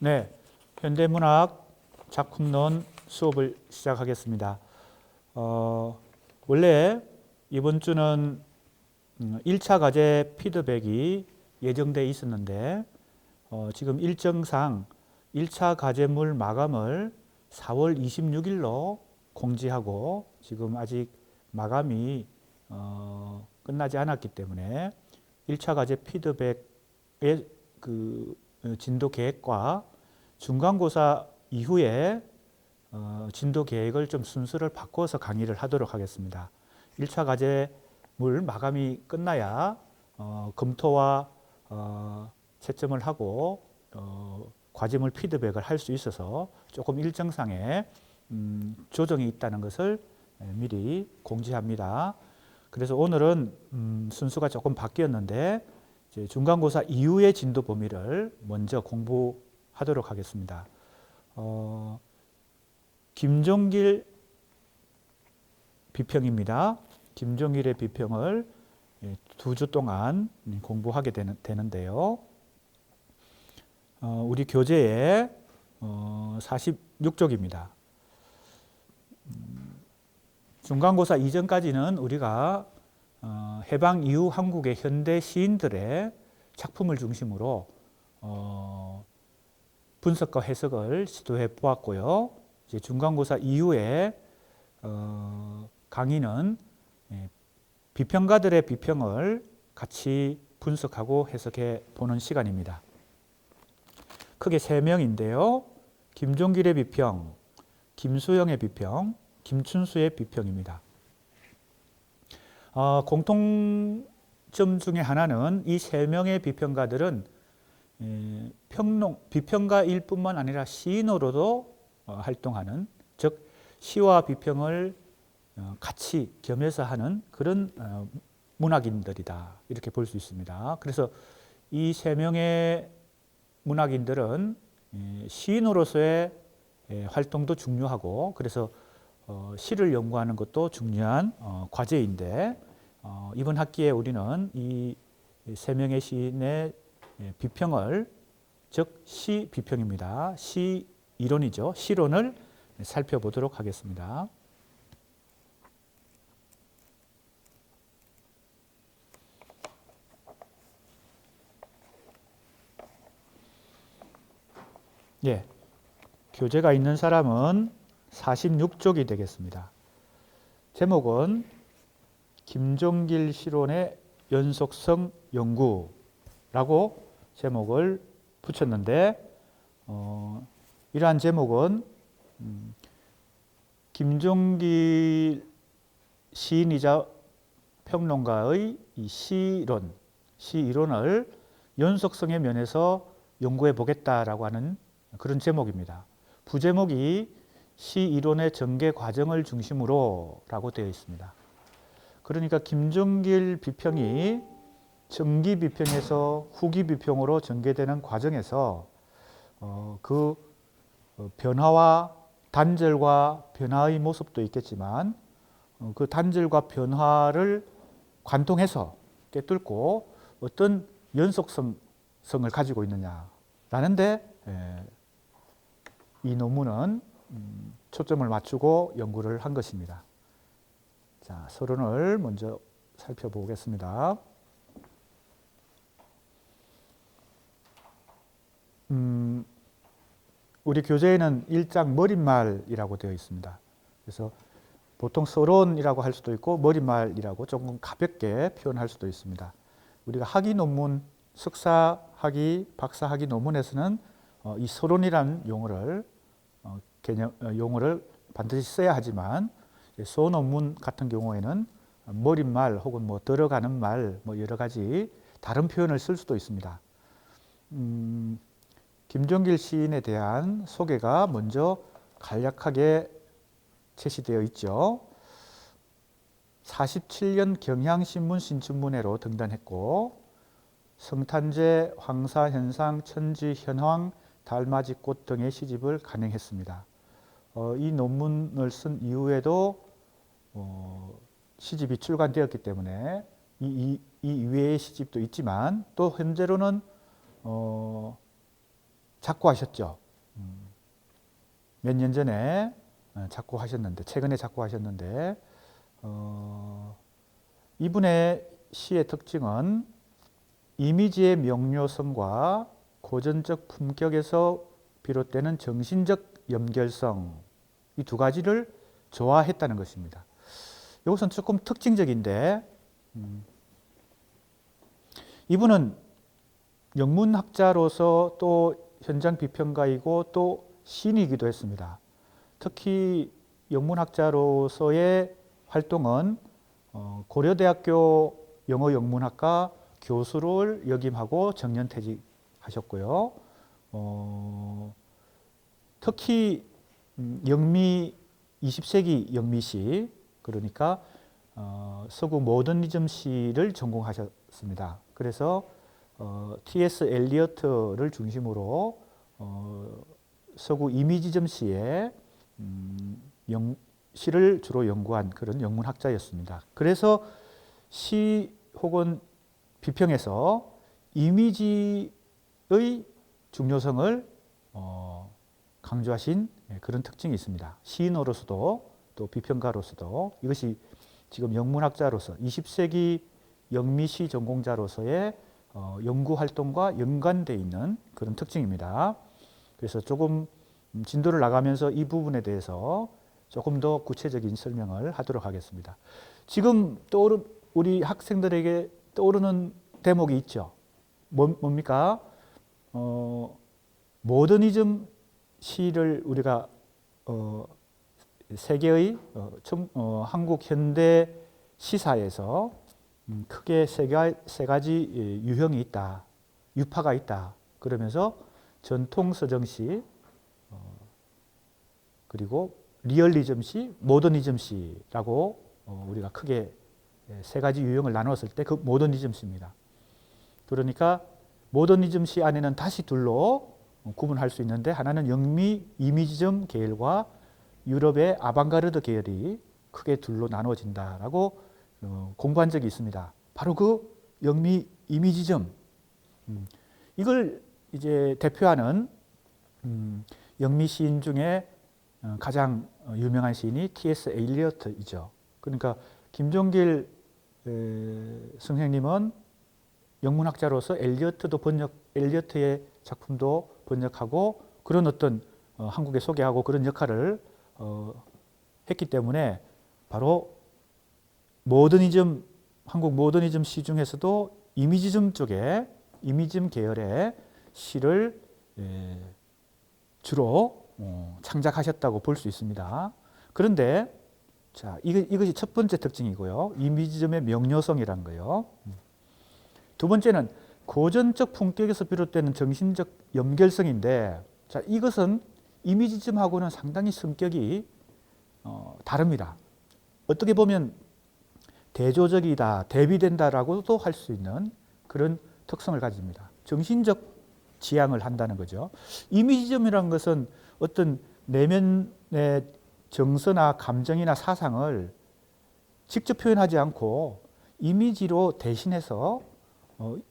네, 현대문학 작품론 수업을 시작하겠습니다. 원래 이번 주는 1차 과제 피드백이 예정돼 있었는데 지금 일정상 1차 과제물 마감을 4월 26일로 공지하고 지금 아직 마감이 끝나지 않았기 때문에 1차 과제 피드백의 그 진도 계획과 중간고사 이후에 진도 계획을 좀 순서를 바꿔서 강의를 하도록 하겠습니다. 1차 과제물 마감이 끝나야 검토와 채점을 하고 과제물 피드백을 할 수 있어서 조금 일정상의 조정이 있다는 것을 미리 공지합니다. 그래서 오늘은 순서가 조금 바뀌었는데 중간고사 이후의 진도 범위를 먼저 공부하도록 하겠습니다. 김종길 비평입니다. 김종길의 비평을 2주 동안 공부하게 되는데요. 우리 교재에 46쪽입니다. 중간고사 이전까지는 우리가 해방 이후 한국의 현대 시인들의 작품을 중심으로 분석과 해석을 시도해 보았고요. 이제 중간고사 이후에 강의는 비평가들의 비평을 같이 분석하고 해석해 보는 시간입니다. 크게 3명인데요. 김종길의 비평, 김수영의 비평, 김춘수의 비평입니다. 공통점 중에 하나는 이 3명의 비평가들은 비평가일 뿐만 아니라 시인으로도 활동하는, 즉 시와 비평을 같이 겸해서 하는 그런 문학인들이다, 이렇게 볼 수 있습니다. 그래서 이 3명의 문학인들은 시인으로서의 활동도 중요하고, 그래서 시를 연구하는 것도 중요한 과제인데, 이번 학기에 우리는 이 3명의 시인의 비평을, 즉 시 비평입니다. 시 이론이죠. 시론을 살펴보도록 하겠습니다. 예, 교재가 있는 사람은 46쪽이 되겠습니다. 제목은 김종길 시론의 연속성 연구라고 제목을 붙였는데, 이러한 제목은 김종길 시인이자 평론가의 이 시이론을 연속성의 면에서 연구해 보겠다라고 하는 그런 제목입니다. 부제목이 시이론의 전개 과정을 중심으로 라고 되어 있습니다. 그러니까 김종길 비평이 정기 비평에서 후기 비평으로 전개되는 과정에서 그 변화와 단절과 변화의 모습도 있겠지만 그 단절과 변화를 관통해서 꿰뚫고 어떤 연속성을 가지고 있느냐라는데 이 논문은 초점을 맞추고 연구를 한 것입니다. 자, 서론을 먼저 살펴보겠습니다. 우리 교재에는 1장 머릿말이라고 되어 있습니다. 그래서 보통 서론이라고 할 수도 있고 머릿말이라고 조금 가볍게 표현할 수도 있습니다. 우리가 학위 논문, 석사 학위, 박사 학위 논문에서는 이 서론이라는 용어를 반드시 써야 하지만, 소논문 같은 경우에는 머릿말 혹은 들어가는 말, 여러 가지 다른 표현을 쓸 수도 있습니다. 김종길 시인에 대한 소개가 먼저 간략하게 제시되어 있죠. 47년 경향신문 신춘문예로 등단했고, 성탄제, 황사현상, 천지현황, 달맞이꽃 등의 시집을 간행했습니다. 이 논문을 쓴 이후에도 시집이 출간되었기 때문에 이 이외의 시집도 있지만, 또 현재로는 작고하셨죠. 몇 년 전에 작고하셨는데, 최근에 작고하셨는데, 이분의 시의 특징은 이미지의 명료성과 고전적 품격에서 비롯되는 정신적 연결성, 이 두 가지를 좋아했다는 것입니다. 이것은 조금 특징적인데, 이분은 영문학자로서 또 현장 비평가이고 또 시인이기도 했습니다. 특히 영문학자로서의 활동은 고려대학교 영어영문학과 교수를 역임하고 정년퇴직하셨고요. 특히 영미 20세기 영미시, 그러니까 서구 모더니즘 시를 전공하셨습니다. 그래서 T.S. 엘리어트를 중심으로 서구 이미지즘 시의 시를 주로 연구한 그런 영문학자였습니다. 그래서 시 혹은 비평에서 이미지의 중요성을 강조하신 그런 특징이 있습니다. 시인으로서도 또 비평가로서도, 이것이 지금 영문학자로서 20세기 영미시 전공자로서의 연구활동과 연관되어 있는 그런 특징입니다. 그래서 조금 진도를 나가면서 이 부분에 대해서 조금 더 구체적인 설명을 하도록 하겠습니다. 지금 우리 학생들에게 떠오르는 대목이 있죠. 뭡니까? 모더니즘 시를 우리가 세계의 한국 현대 시사에서 크게 세 가지 유형이 있다, 유파가 있다. 그러면서 전통 서정시, 그리고 리얼리즘 시, 모더니즘 시라고 우리가 크게 세 가지 유형을 나눴을 때 그 모더니즘 시입니다. 그러니까 모더니즘 시 안에는 다시 둘로 구분할 수 있는데, 하나는 영미 이미지즘 계열과 유럽의 아방가르드 계열이 크게 둘로 나눠진다라고 공부한 적이 있습니다. 바로 그 영미 이미지즘, 이걸 이제 대표하는 영미 시인 중에 가장 유명한 시인이 T.S. 엘리어트이죠. 그러니까 김종길 선생님은 영문학자로서 엘리어트의 작품도 번역하고 그런 어떤 한국에 소개하고 그런 역할을 했기 때문에 바로 한국 모더니즘 시 중에서도 이미지즘 쪽에, 이미지즘 계열의 시를 주로 창작하셨다고 볼 수 있습니다. 그런데 자, 이것이 첫 번째 특징이고요. 이미지즘의 명료성이라는 거예요. 두 번째는 고전적 품격에서 비롯되는 정신적 연결성인데, 자, 이것은 이미지즘하고는 상당히 성격이 다릅니다. 어떻게 보면 대조적이다, 대비된다라고도 할 수 있는 그런 특성을 가집니다. 정신적 지향을 한다는 거죠. 이미지즘이라는 것은 어떤 내면의 정서나 감정이나 사상을 직접 표현하지 않고 이미지로 대신해서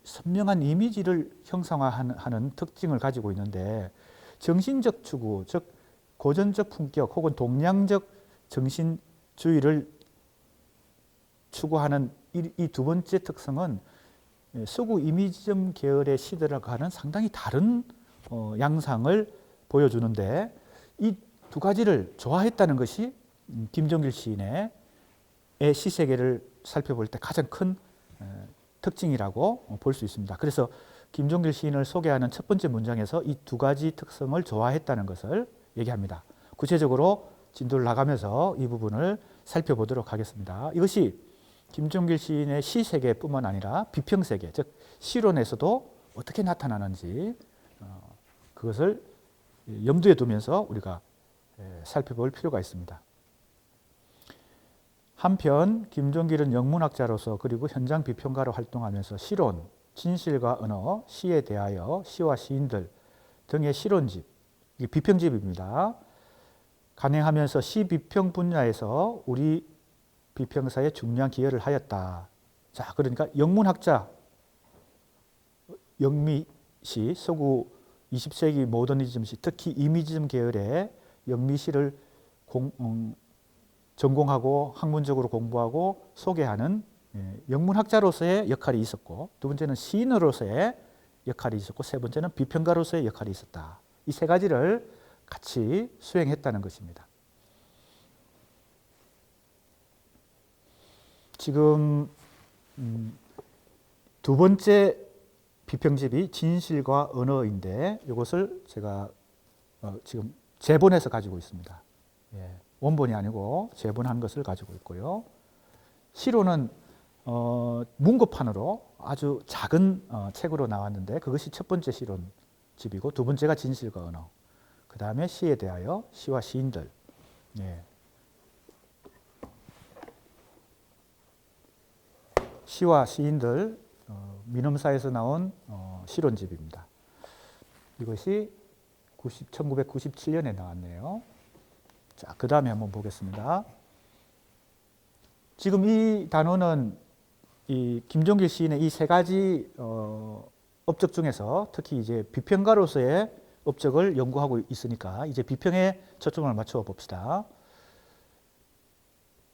선명한 이미지를 형상화하는 특징을 가지고 있는데, 정신적 추구, 즉 고전적 품격 혹은 동양적 정신주의를 추구하는 이 두 번째 특성은 서구 이미지즘 계열의 시들과는 상당히 다른 양상을 보여주는데, 이 두 가지를 좋아했다는 것이 김종길 시인의 시세계를 살펴볼 때 가장 큰 특징이라고 볼 수 있습니다. 그래서 김종길 시인을 소개하는 첫 번째 문장에서 이 두 가지 특성을 좋아했다는 것을 얘기합니다. 구체적으로 진도를 나가면서 이 부분을 살펴보도록 하겠습니다. 이것이 김종길 시인의 시세계뿐만 아니라 비평세계, 즉 시론에서도 어떻게 나타나는지 그것을 염두에 두면서 우리가 살펴볼 필요가 있습니다. 한편 김종길은 영문학자로서 그리고 현장 비평가로 활동하면서 시론, 진실과 언어, 시에 대하여, 시와 시인들 등의 시론집, 이게 비평집입니다. 간행하면서 시 비평 분야에서 우리 비평사에 중요한 기여를 하였다. 자, 그러니까 영문학자, 영미시, 서구 20세기 모더니즘 시, 특히 이미지즘 계열의 영미시를 전공하고 학문적으로 공부하고 소개하는 영문학자로서의 역할이 있었고, 두 번째는 시인으로서의 역할이 있었고, 세 번째는 비평가로서의 역할이 있었다. 이 세 가지를 같이 수행했다는 것입니다. 지금 두 번째 비평집이 진실과 언어인데, 이것을 제가 지금 재본해서 가지고 있습니다. 원본이 아니고 재본한 것을 가지고 있고요. 시로는 문고판으로 아주 작은 책으로 나왔는데, 그것이 첫 번째 시론집이고, 두 번째가 진실과 언어, 그 다음에 시에 대하여, 시와 시인들. 시와 시인들, 민음사에서 나온 시론집입니다. 이것이 1997년에 나왔네요. 자, 그 다음에 한번 보겠습니다. 지금 이 단어는 이 김종길 시인의 이 세 가지 업적 중에서 특히 이제 비평가로서의 업적을 연구하고 있으니까 이제 비평에 초점을 맞춰 봅시다.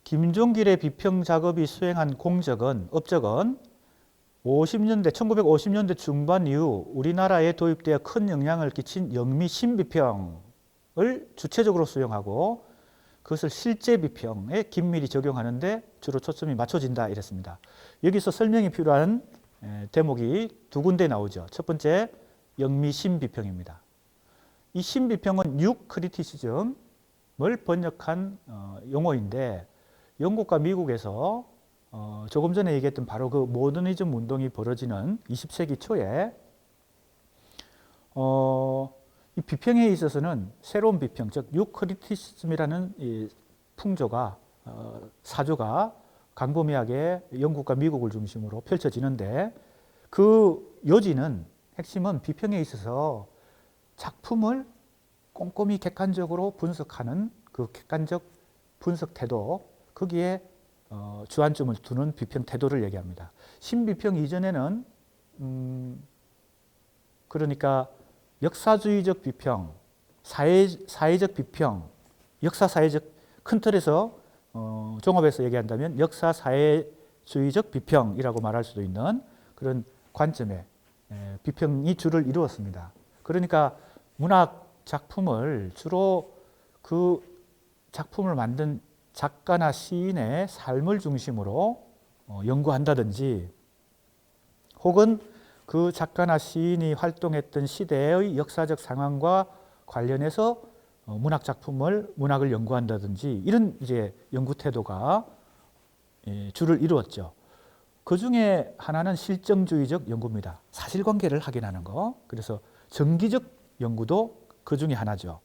김종길의 비평 작업이 수행한 업적은 1950년대 중반 이후 우리나라에 도입되어 큰 영향을 끼친 영미 신비평을 주체적으로 수용하고, 그것을 실제 비평에 긴밀히 적용하는 데 주로 초점이 맞춰진다 이랬습니다. 여기서 설명이 필요한 대목이 두 군데 나오죠. 첫 번째, 영미 신비평입니다. 이 신비평은 뉴 크리티시즘을 번역한 용어인데, 영국과 미국에서 조금 전에 얘기했던 바로 그 모더니즘 운동이 벌어지는 20세기 초에 이 비평에 있어서는 새로운 비평, 즉 뉴크리티시즘이라는 이 풍조가 사조가 광범위하게 영국과 미국을 중심으로 펼쳐지는데, 그 요지는, 핵심은 비평에 있어서 작품을 꼼꼼히 객관적으로 분석하는 그 객관적 분석 태도, 거기에 주안점을 두는 비평 태도를 얘기합니다. 신비평 이전에는 그러니까 역사주의적 비평, 사회적 비평, 역사사회적, 큰 틀에서 종합해서 얘기한다면 역사사회주의적 비평이라고 말할 수도 있는 그런 관점의 비평이 주를 이루었습니다. 그러니까 문학 작품을 주로 그 작품을 만든 작가나 시인의 삶을 중심으로 연구한다든지, 혹은 그 작가나 시인이 활동했던 시대의 역사적 상황과 관련해서 문학을 연구한다든지, 이런 이제 연구 태도가 주를 이루었죠. 그 중에 하나는 실정주의적 연구입니다. 사실관계를 확인하는 거. 그래서 정기적 연구도 그 중에 하나죠.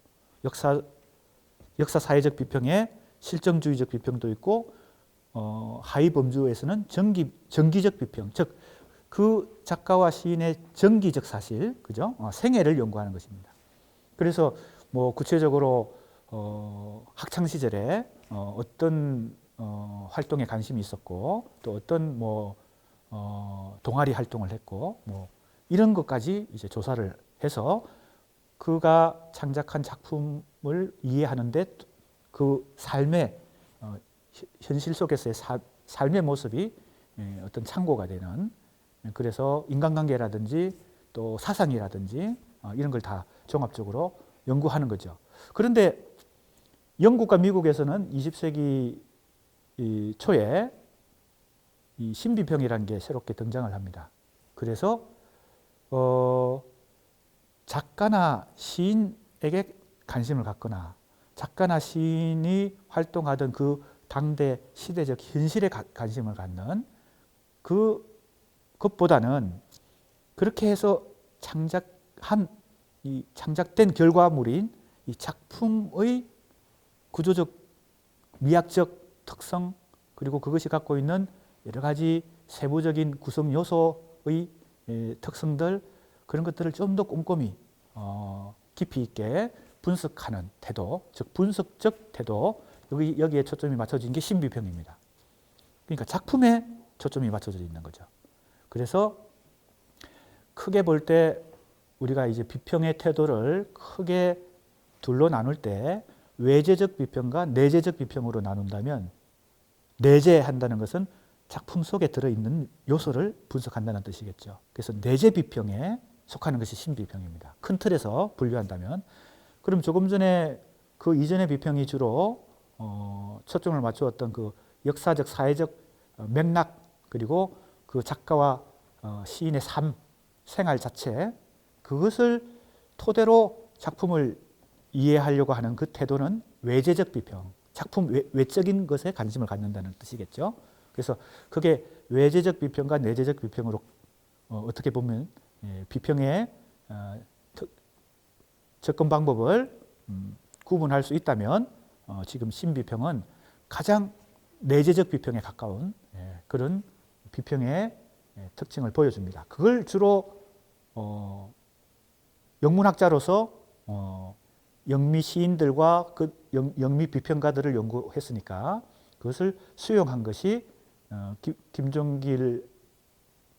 역사사회적 비평에 실정주의적 비평도 있고, 하위 범주에서는 정기적 비평, 즉 그 작가와 시인의 정기적 사실, 그죠? 생애를 연구하는 것입니다. 그래서 뭐 구체적으로 학창 시절에 어떤 활동에 관심이 있었고, 또 어떤 동아리 활동을 했고, 이런 것까지 이제 조사를 해서 그가 창작한 작품을 이해하는데 그 삶의 현실 속에서의 삶의 모습이 어떤 참고가 되는, 그래서 인간관계라든지 또 사상이라든지 이런 걸 다 종합적으로 연구하는 거죠. 그런데 영국과 미국에서는 20세기 초에 이 신비평이라는 게 새롭게 등장을 합니다. 그래서 작가나 시인에게 관심을 갖거나 작가나 시인이 활동하던 그 당대 시대적 현실에 관심을 갖는, 그것보다는 그렇게 해서 창작된 결과물인 이 작품의 구조적, 미학적 특성, 그리고 그것이 갖고 있는 여러 가지 세부적인 구성 요소의 특성들, 그런 것들을 좀 더 꼼꼼히 깊이 있게 분석하는 태도, 즉 분석적 태도, 여기에 초점이 맞춰진 게 신비평입니다. 그러니까 작품에 초점이 맞춰져 있는 거죠. 그래서 크게 볼 때 우리가 이제 비평의 태도를 크게 둘로 나눌 때 외재적 비평과 내재적 비평으로 나눈다면, 내재한다는 것은 작품 속에 들어있는 요소를 분석한다는 뜻이겠죠. 그래서 내재 비평에 속하는 것이 신비평입니다. 큰 틀에서 분류한다면. 그럼 조금 전에 그 이전의 비평이 주로 초점을 맞추었던 그 역사적, 사회적 맥락, 그리고 그 작가와 시인의 삶, 생활 자체, 그것을 토대로 작품을 이해하려고 하는 그 태도는 외재적 비평, 작품 외적인 것에 관심을 갖는다는 뜻이겠죠. 그래서 그게 외재적 비평과 내재적 비평으로 어떻게 보면 비평의 접근 방법을 구분할 수 있다면, 지금 신비평은 가장 내재적 비평에 가까운 그런 비평의 특징을 보여줍니다. 그걸 주로 영문학자로서 영미 시인들과 그 영미 비평가들을 연구했으니까 그것을 수용한 것이 김종길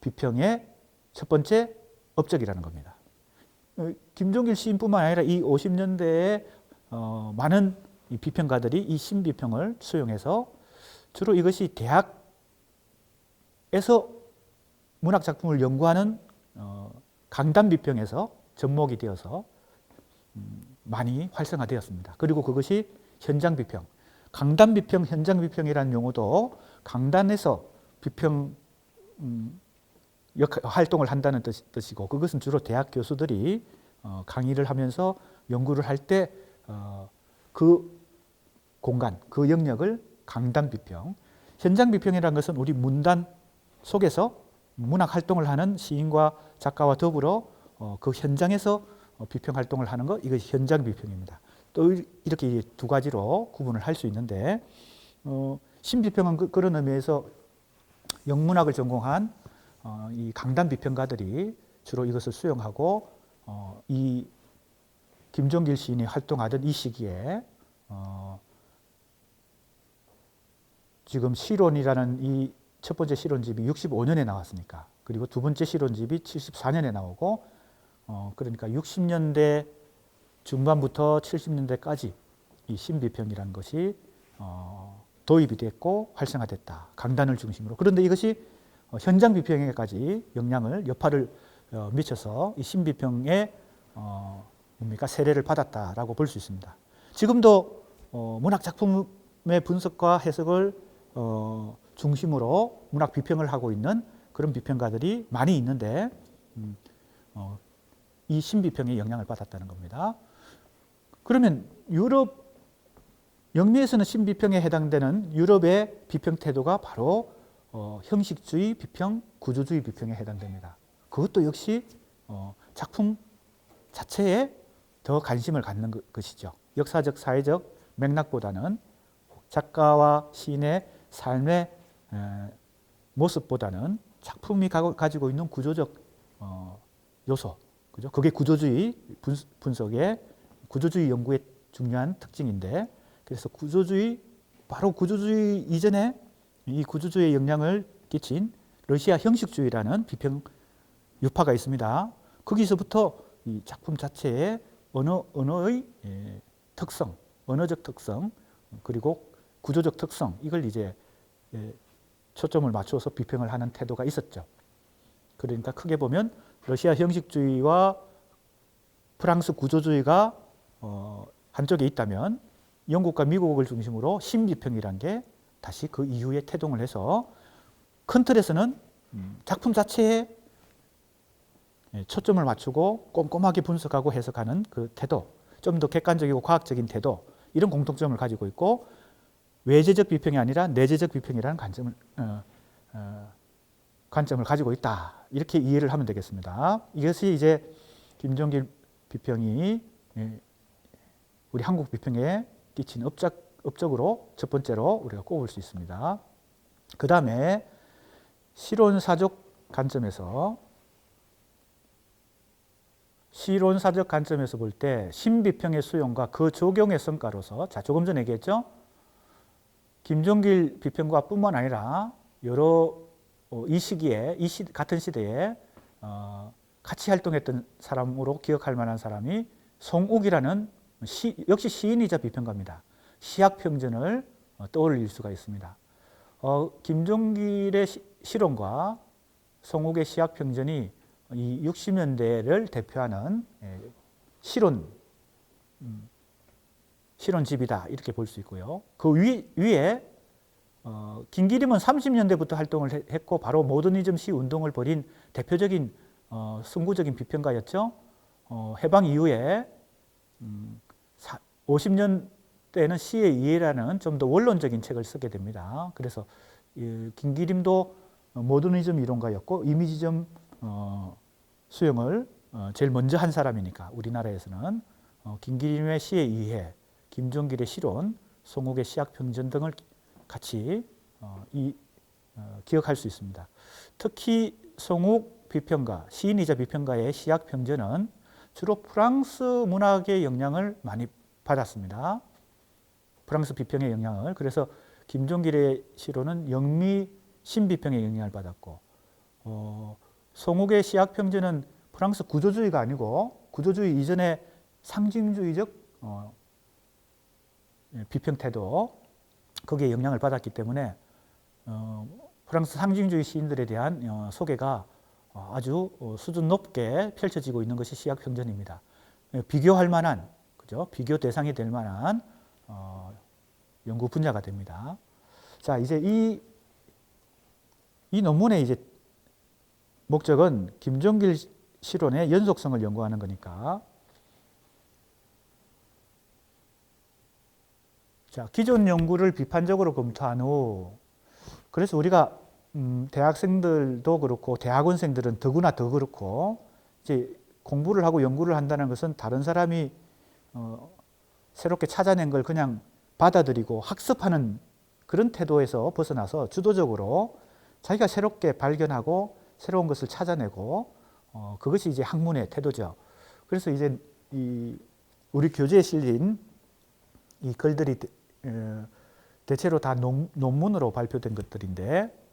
비평의 첫 번째 업적이라는 겁니다. 김종길 시인뿐만 아니라 이 50년대에 많은 이 비평가들이 이 신비평을 수용해서 주로 이것이 대학에서 문학 작품을 연구하는 강단 비평에서 접목이 되어서 많이 활성화되었습니다. 그리고 그것이 현장 비평, 강단 비평, 현장 비평이라는 용어도 강단에서 비평 활동을 한다는 뜻이고, 그것은 주로 대학 교수들이 강의를 하면서 연구를 할 때 그 공간, 그 영역을 강단 비평, 현장 비평이라는 것은 우리 문단 속에서 문학 활동을 하는 시인과 작가와 더불어 그 현장에서 비평 활동을 하는 것, 이것이 현장 비평입니다. 또 이렇게 두 가지로 구분을 할 수 있는데, 신비평은 그런 의미에서 영문학을 전공한 이 강단 비평가들이 주로 이것을 수용하고, 이 김종길 시인이 활동하던 이 시기에 지금 시론이라는 이 첫 번째 시론집이 65년에 나왔으니까, 그리고 두 번째 시론집이 74년에 나오고, 그러니까 60년대 중반부터 70년대까지 이 신비평이라는 것이 도입이 됐고 활성화됐다. 강단을 중심으로. 그런데 이것이 현장 비평에까지 여파를 미쳐서 이 신비평의 세례를 받았다라고 볼 수 있습니다. 지금도 문학 작품의 분석과 해석을 중심으로 문학 비평을 하고 있는 그런 비평가들이 많이 있는데, 이 신비평에 영향을 받았다는 겁니다. 그러면 유럽 영미에서는 신비평에 해당되는 유럽의 비평 태도가 바로 형식주의 비평, 구조주의 비평에 해당됩니다. 그것도 역시 작품 자체에 더 관심을 갖는 것이죠. 역사적, 사회적 맥락보다는 작가와 시인의 삶의 모습보다는 작품이 가지고 있는 구조적 요소, 그죠? 그게 구조주의 분석의, 구조주의 연구의 중요한 특징인데, 그래서 바로 구조주의 이전에 이 구조주의에 영향을 끼친 러시아 형식주의라는 비평 유파가 있습니다. 거기서부터 이 작품 자체의 언어의 특성, 언어적 특성, 그리고 구조적 특성, 이걸 이제 초점을 맞춰서 비평을 하는 태도가 있었죠. 그러니까 크게 보면 러시아 형식주의와 프랑스 구조주의가 한쪽에 있다면, 영국과 미국을 중심으로 신비평이라는 게 다시 그 이후에 태동을 해서 큰 틀에서는 작품 자체에 초점을 맞추고 꼼꼼하게 분석하고 해석하는 그 태도, 좀 더 객관적이고 과학적인 태도, 이런 공통점을 가지고 있고, 외재적 비평이 아니라 내재적 비평이라는 관점을 가지고 있다. 이렇게 이해를 하면 되겠습니다. 이것이 이제 김종길 비평이 우리 한국 비평에 끼친 업적으로 첫 번째로 우리가 꼽을 수 있습니다. 그 다음에 실론사적 관점에서 볼 때 신비평의 수용과 그 적용의 성과로서, 조금 전에 얘기했죠. 김종길 비평가 뿐만 아니라 여러 같은 시대에 같이 활동했던 사람으로 기억할 만한 사람이 송욱이라는 역시 시인이자 비평가입니다. 시학평전을 떠올릴 수가 있습니다. 김종길의 실론과 송욱의 시학평전이 이 60년대를 대표하는 실론집이다 이렇게 볼 수 있고요. 그 위에 김기림은 30년대부터 활동을 했고 바로 모더니즘 시 운동을 벌인 대표적인 선구적인 비평가였죠. 해방 이후에 50년대에는 시의 이해라는 좀 더 원론적인 책을 쓰게 됩니다. 그래서 김기림도 모더니즘 이론가였고 이미지점 수용을 제일 먼저 한 사람이니까 우리나라에서는 김기림의 시의 이해, 김종길의 실론, 송욱의 시학평전 등을 같이 기억할 수 있습니다. 특히 송욱 비평가, 시인이자 비평가의 시학평전은 주로 프랑스 문학의 영향을 많이 받았습니다. 프랑스 비평의 영향을. 그래서 김종길의 시론은 영미 신비평의 영향을 받았고 송욱의 시학평전은 프랑스 구조주의가 아니고 구조주의 이전의 상징주의적 비평 태도 거기에 영향을 받았기 때문에 프랑스 상징주의 시인들에 대한 소개가 아주 수준 높게 펼쳐지고 있는 것이 시학평전입니다. 비교할 만한, 그죠? 비교 대상이 될 만한 연구 분야가 됩니다. 자, 이제 이 논문의 이제 목적은 김종길 실론의 연속성을 연구하는 거니까. 자, 기존 연구를 비판적으로 검토한 후, 그래서 우리가 대학생들도 그렇고 대학원생들은 더구나 더 그렇고 이제 공부를 하고 연구를 한다는 것은 다른 사람이 새롭게 찾아낸 걸 그냥 받아들이고 학습하는 그런 태도에서 벗어나서 주도적으로 자기가 새롭게 발견하고 새로운 것을 찾아내고 그것이 이제 학문의 태도죠. 그래서 이제 우리 교재에 실린 이 글들이 대체로 다 논문으로 발표된 것들인데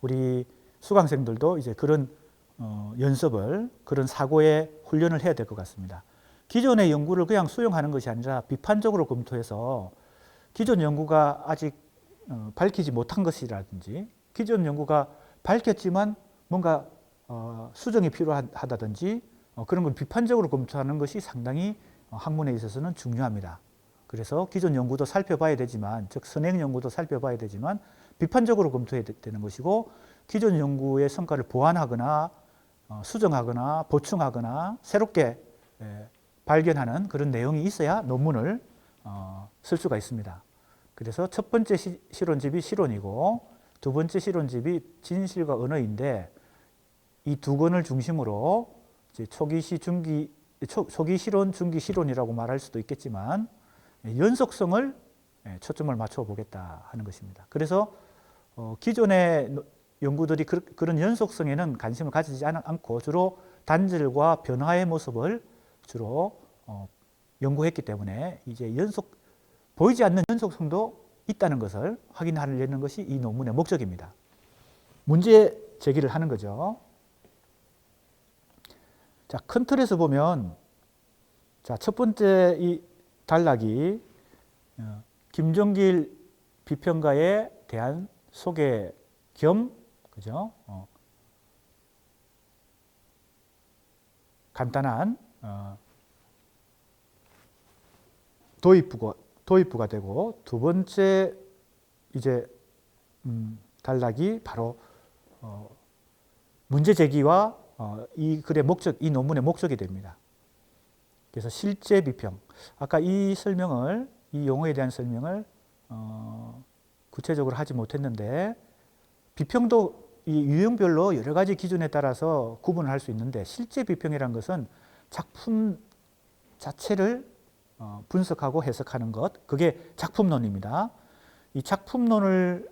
우리 수강생들도 이제 그런 연습을, 그런 사고의 훈련을 해야 될 것 같습니다. 기존의 연구를 그냥 수용하는 것이 아니라 비판적으로 검토해서 기존 연구가 아직 밝히지 못한 것이라든지 기존 연구가 밝혔지만 뭔가 수정이 필요하다든지 그런 걸 비판적으로 검토하는 것이 상당히 학문에 있어서는 중요합니다. 그래서 기존 연구도 살펴봐야 되지만, 즉 선행 연구도 살펴봐야 되지만 비판적으로 검토해야 되는 것이고 기존 연구의 성과를 보완하거나 수정하거나 보충하거나 새롭게 발견하는 그런 내용이 있어야 논문을 쓸 수가 있습니다. 그래서 첫 번째 실론집이 실론이고 두 번째 실론집이 진실과 언어인데 이 두 권을 중심으로 이제 초기 실론, 중기 실론이라고 말할 수도 있겠지만 연속성을 초점을 맞춰 보겠다 하는 것입니다. 그래서 기존의 연구들이 그런 연속성에는 관심을 가지지 않고 주로 단절과 변화의 모습을 주로 연구했기 때문에 이제 보이지 않는 연속성도 있다는 것을 확인하려는 것이 이 논문의 목적입니다. 문제 제기를 하는 거죠. 자, 큰 틀에서 보면 자, 첫 번째 이 단락이 김종길 비평가에 대한 소개 겸 그죠? 간단한 도입부가 되고 두 번째 이제 단락이 바로 문제 제기와 이 글의 목적, 이 논문의 목적이 됩니다. 그래서 실제 비평. 아까 이 용어에 대한 설명을 구체적으로 하지 못했는데 비평도 이 유형별로 여러 가지 기준에 따라서 구분을 할 수 있는데 실제 비평이라는 것은 작품 자체를 분석하고 해석하는 것, 그게 작품론입니다. 이 작품론을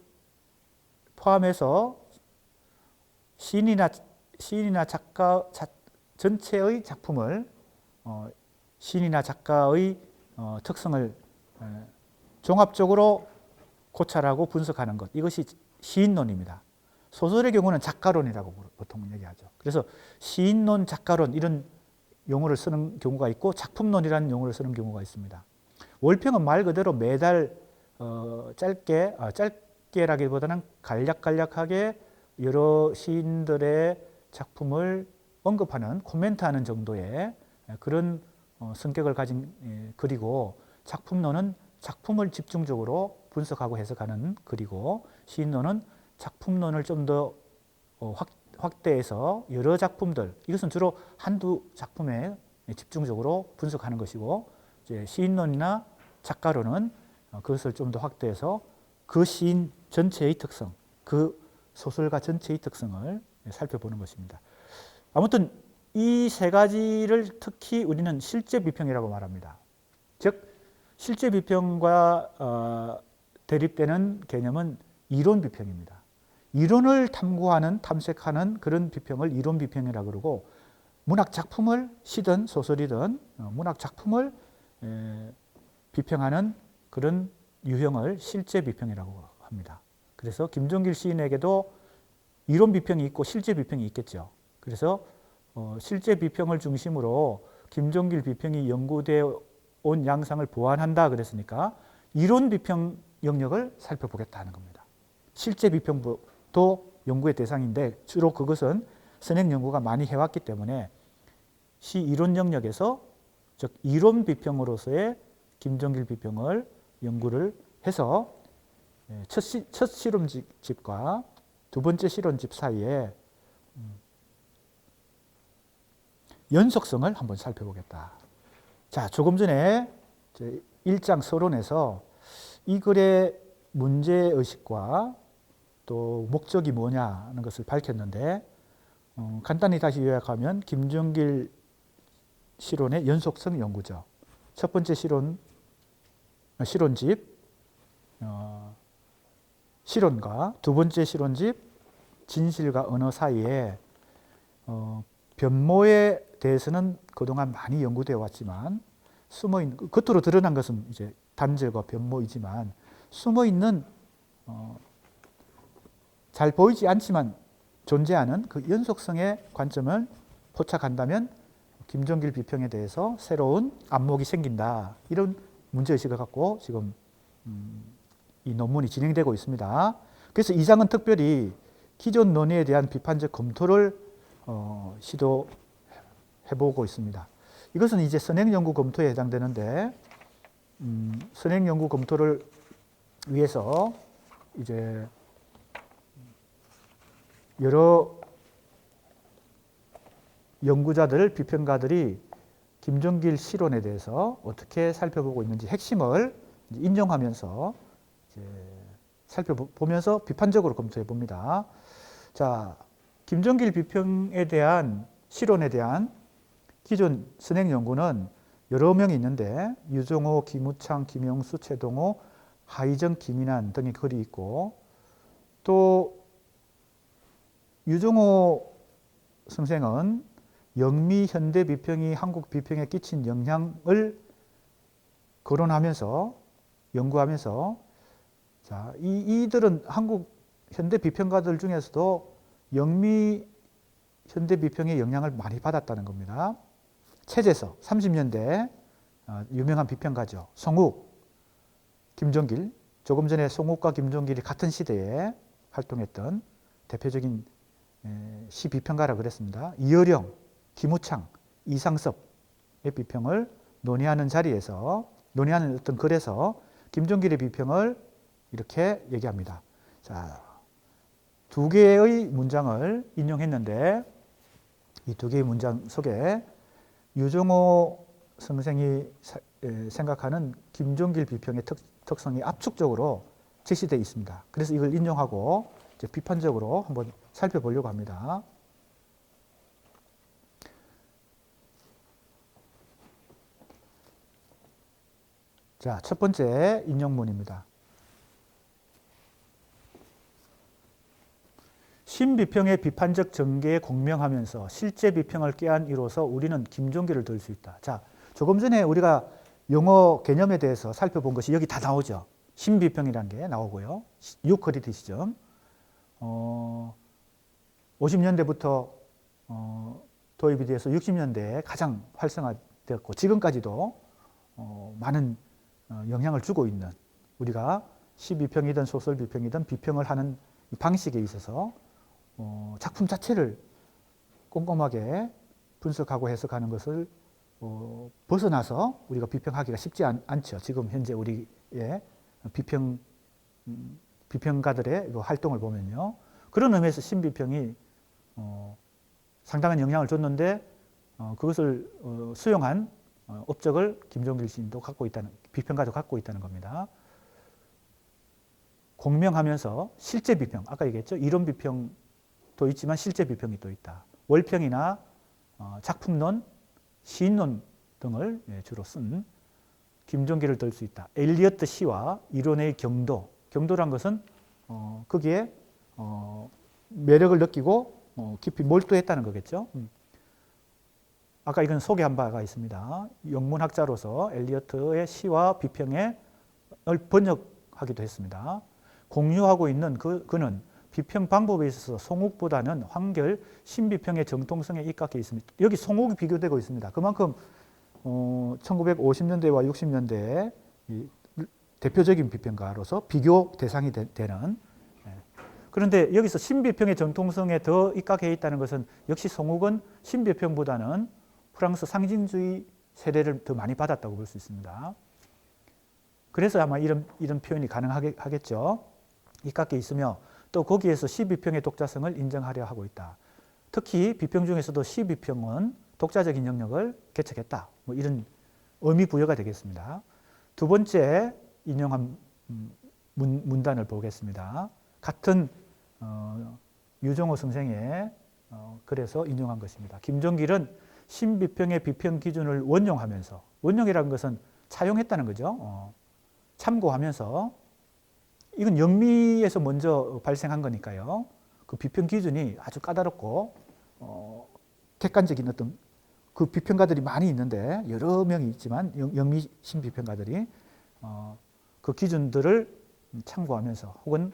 포함해서 시인이나 작가 전체의 작품을 시인이나 작가의 특성을 종합적으로 고찰하고 분석하는 것, 이것이 시인론입니다. 소설의 경우는 작가론이라고 보통 얘기하죠. 그래서 시인론, 작가론 이런 용어를 쓰는 경우가 있고 작품론이라는 용어를 쓰는 경우가 있습니다. 월평은 말 그대로 매달 짧게라기보다는 간략간략하게 여러 시인들의 작품을 언급하는 코멘트하는 정도의 그런 성격을 가진 글이고, 작품론은 작품을 집중적으로 분석하고 해석하는 글이고, 시인론은 작품론을 좀 더 확대해서 여러 작품들, 이것은 주로 한두 작품에 집중적으로 분석하는 것이고, 이제 시인론이나 작가론은 그것을 좀 더 확대해서 그 시인 전체의 특성, 그 소설가 전체의 특성을 살펴보는 것입니다. 아무튼 이 세 가지를 특히 우리는 실제 비평이라고 말합니다. 즉 실제 비평과 대립되는 개념은 이론 비평입니다. 이론을 탐구하는, 탐색하는 그런 비평을 이론 비평이라고 그러고, 문학 작품을 시든 소설이든 문학 작품을 비평하는 그런 유형을 실제 비평이라고 합니다. 그래서 김종길 시인에게도 이론 비평이 있고 실제 비평이 있겠죠. 그래서 실제 비평을 중심으로 김종길 비평이 연구되어 온 양상을 보완한다 그랬으니까 이론 비평 영역을 살펴보겠다는 겁니다. 실제 비평도 연구의 대상인데 주로 그것은 선행 연구가 많이 해왔기 때문에 시 이론 영역에서, 즉 이론 비평으로서의 김종길 비평을 연구를 해서 첫 실험집과 두 번째 실험집 사이에 연속성을 한번 살펴보겠다. 자, 조금 전에 1장 서론에서 이 글의 문제의식과 또 목적이 뭐냐는 것을 밝혔는데, 간단히 다시 요약하면 김종길 실론의 연속성 연구죠. 첫 번째 실론집 실론과 두 번째 실론집 진실과 언어 사이에 변모에 대해서는 그동안 많이 연구되어 왔지만 숨어있는, 겉으로 드러난 것은 이제 단절과 변모이지만 숨어있는 잘 보이지 않지만 존재하는 그 연속성의 관점을 포착한다면 김종길 비평에 대해서 새로운 안목이 생긴다, 이런 문제의식을 갖고 지금 이 논문이 진행되고 있습니다. 그래서 이 장은 특별히 기존 논의에 대한 비판적 검토를 시도해보고 있습니다. 이것은 이제 선행연구 검토에 해당되는데, 선행연구 검토를 위해서 이제 여러 연구자들, 비평가들이 김종길 실론에 대해서 어떻게 살펴보고 있는지 핵심을 인용하면서 이제 살펴보면서 비판적으로 검토해 봅니다. 자, 김종길 비평에 대한 실론에 대한 기존 선행 연구는 여러 명이 있는데 유종호, 김우창, 김용수, 최동호, 하이정, 김인환 등의 글이 있고, 또 유종호 선생은 영미 현대 비평이 한국 비평에 끼친 영향을 거론하면서 연구하면서, 자, 이들은 한국 현대 비평가들 중에서도 영미 현대 비평의 영향을 많이 받았다는 겁니다. 최재서 30년대 유명한 비평가죠. 송욱, 김종길, 조금 전에 송욱과 김종길이 같은 시대에 활동했던 대표적인 시 비평가라 그랬습니다. 이어령, 김우창, 이상섭의 비평을 논의하는 자리에서, 논의하는 어떤 글에서 김종길의 비평을 이렇게 얘기합니다. 자, 두 개의 문장을 인용했는데 이 두 개의 문장 속에 유종호 선생이 생각하는 김종길 비평의 특성이 압축적으로 제시되어 있습니다. 그래서 이걸 인용하고 이제 비판적으로 한번 살펴보려고 합니다. 자, 첫 번째 인용문입니다. 신비평의 비판적 전개에 공명하면서 실제 비평을 꾀한 이로서 우리는 김종길을 들 수 있다. 자, 조금 전에 우리가 용어 개념에 대해서 살펴본 것이 여기 다 나오죠. 신비평이라는 게 나오고요. 유클리드 시점, 50년대부터 도입이 돼서 60년대에 가장 활성화되었고 지금까지도 많은 영향을 주고 있는, 우리가 시비평이든 소설비평이든 비평을 하는 방식에 있어서 작품 자체를 꼼꼼하게 분석하고 해석하는 것을 벗어나서 우리가 비평하기가 쉽지 않죠. 지금 현재 우리의 비평가들의 활동을 보면요. 그런 의미에서 신비평이 상당한 영향을 줬는데 그것을 수용한 업적을 김종길 시인도 갖고 있다는, 비평가도 갖고 있다는 겁니다. 공명하면서 실제 비평, 아까 얘기했죠. 이론 비평도 있지만 실제 비평이 또 있다. 월평이나 작품론, 시인론 등을 주로 쓴 김종길을 들 수 있다. 엘리어트 시와 이론의 경도, 경도란 것은 거기에 매력을 느끼고 깊이 몰두했다는 거겠죠. 아까 이건 소개한 바가 있습니다. 영문학자로서 엘리어트의 시와 비평을 번역하기도 했습니다. 공유하고 있는 그는 비평 방법에 있어서 송욱보다는 한결 신비평의 정통성에 입각해 있습니다. 여기 송욱이 비교되고 있습니다. 그만큼 1950년대와 60년대에 대표적인 비평가로서 비교 대상이 되는, 그런데 여기서 신비평의 정통성에 더 입각해 있다는 것은 역시 송욱은 신비평보다는 프랑스 상징주의 세례를 더 많이 받았다고 볼 수 있습니다. 그래서 아마 이런 표현이 가능하겠죠. 입각해 있으며 또 거기에서 시비평의 독자성을 인정하려 하고 있다. 특히 비평 중에서도 시비평은 독자적인 영역을 개척했다. 뭐 이런 의미 부여가 되겠습니다. 두 번째 인용한 문단을 보겠습니다. 같은 유종호 선생의 글에서 인용한 것입니다. 김종길은 신비평의 비평 기준을 원용하면서, 원용이라는 것은 차용했다는 거죠. 참고하면서, 이건 영미에서 먼저 발생한 거니까요. 그 비평 기준이 아주 까다롭고 객관적인 어떤 그 비평가들이 많이 있는데, 여러 명이 있지만 영미 신비평가들이 그 기준들을 참고하면서 혹은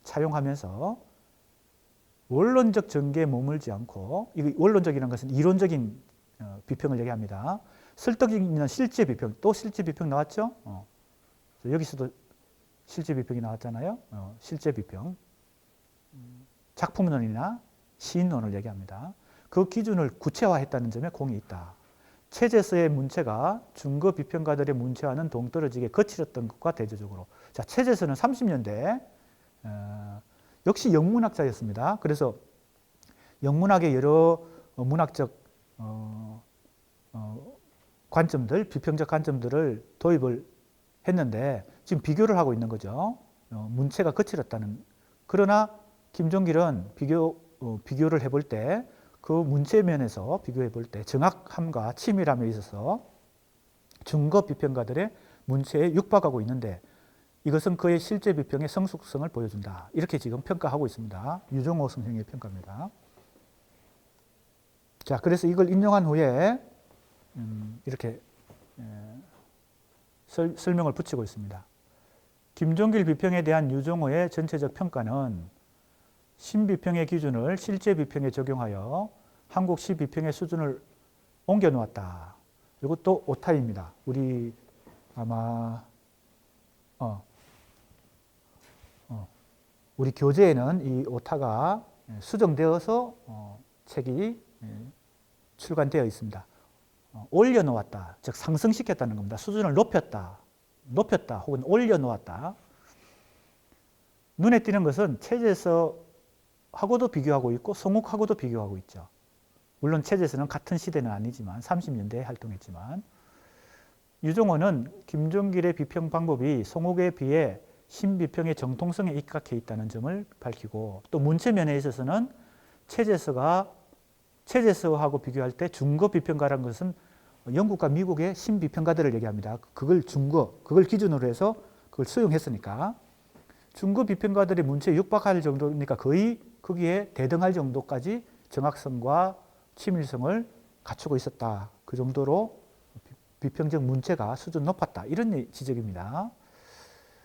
차용하면서 원론적 전개에 머물지 않고, 이 원론적이라는 것은 이론적인 비평을 얘기합니다. 설득 있는 실제 비평, 또 실제 비평 나왔죠? 여기서도 실제 비평이 나왔잖아요. 실제 비평, 작품론이나 시인론을 얘기합니다. 그 기준을 구체화했다는 점에 공이 있다. 체제서의 문체가 중거 비평가들의 문체와는 동떨어지게 거칠었던 것과 대조적으로. 자, 체제서는 30년대 역시 영문학자였습니다. 그래서 영문학의 여러 문학적 관점들, 비평적 관점들을 도입을 했는데 지금 비교를 하고 있는 거죠. 문체가 거칠었다는. 그러나 김종길은 비교를 해볼 때 그 문체 면에서 비교해 볼 때 정확함과 치밀함에 있어서 중거 비평가들의 문체에 육박하고 있는데 이것은 그의 실제 비평의 성숙성을 보여준다. 이렇게 지금 평가하고 있습니다. 유종호 선생의 평가입니다. 자, 그래서 이걸 인용한 후에 이렇게 설명을 붙이고 있습니다. 김종길 비평에 대한 유종호의 전체적 평가는 신비평의 기준을 실제 비평에 적용하여 한국 시비평의 수준을 옮겨 놓았다. 그리고 또 오타입니다. 우리 아마 우리 교재에는 이 오타가 수정되어서 책이 출간되어 있습니다. 올려놓았다, 즉 상승시켰다는 겁니다. 수준을 높였다 혹은 올려놓았다. 눈에 띄는 것은 체제서하고도 비교하고 있고 송욱하고도 비교하고 있죠. 물론 체제서는 같은 시대는 아니지만 30년대에 활동했지만, 유종호는 김종길의 비평 방법이 송욱에 비해 신비평의 정통성에 입각해 있다는 점을 밝히고, 또 문체면에 있어서는 체제서하고 비교할 때 중거 비평가라는 것은 영국과 미국의 신비평가들을 얘기합니다. 그걸 기준으로 해서 그걸 수용했으니까 중거 비평가들의 문체에 육박할 정도니까 거의 거기에 대등할 정도까지 정확성과 치밀성을 갖추고 있었다. 그 정도로 비평적 문체가 수준 높았다. 이런 지적입니다.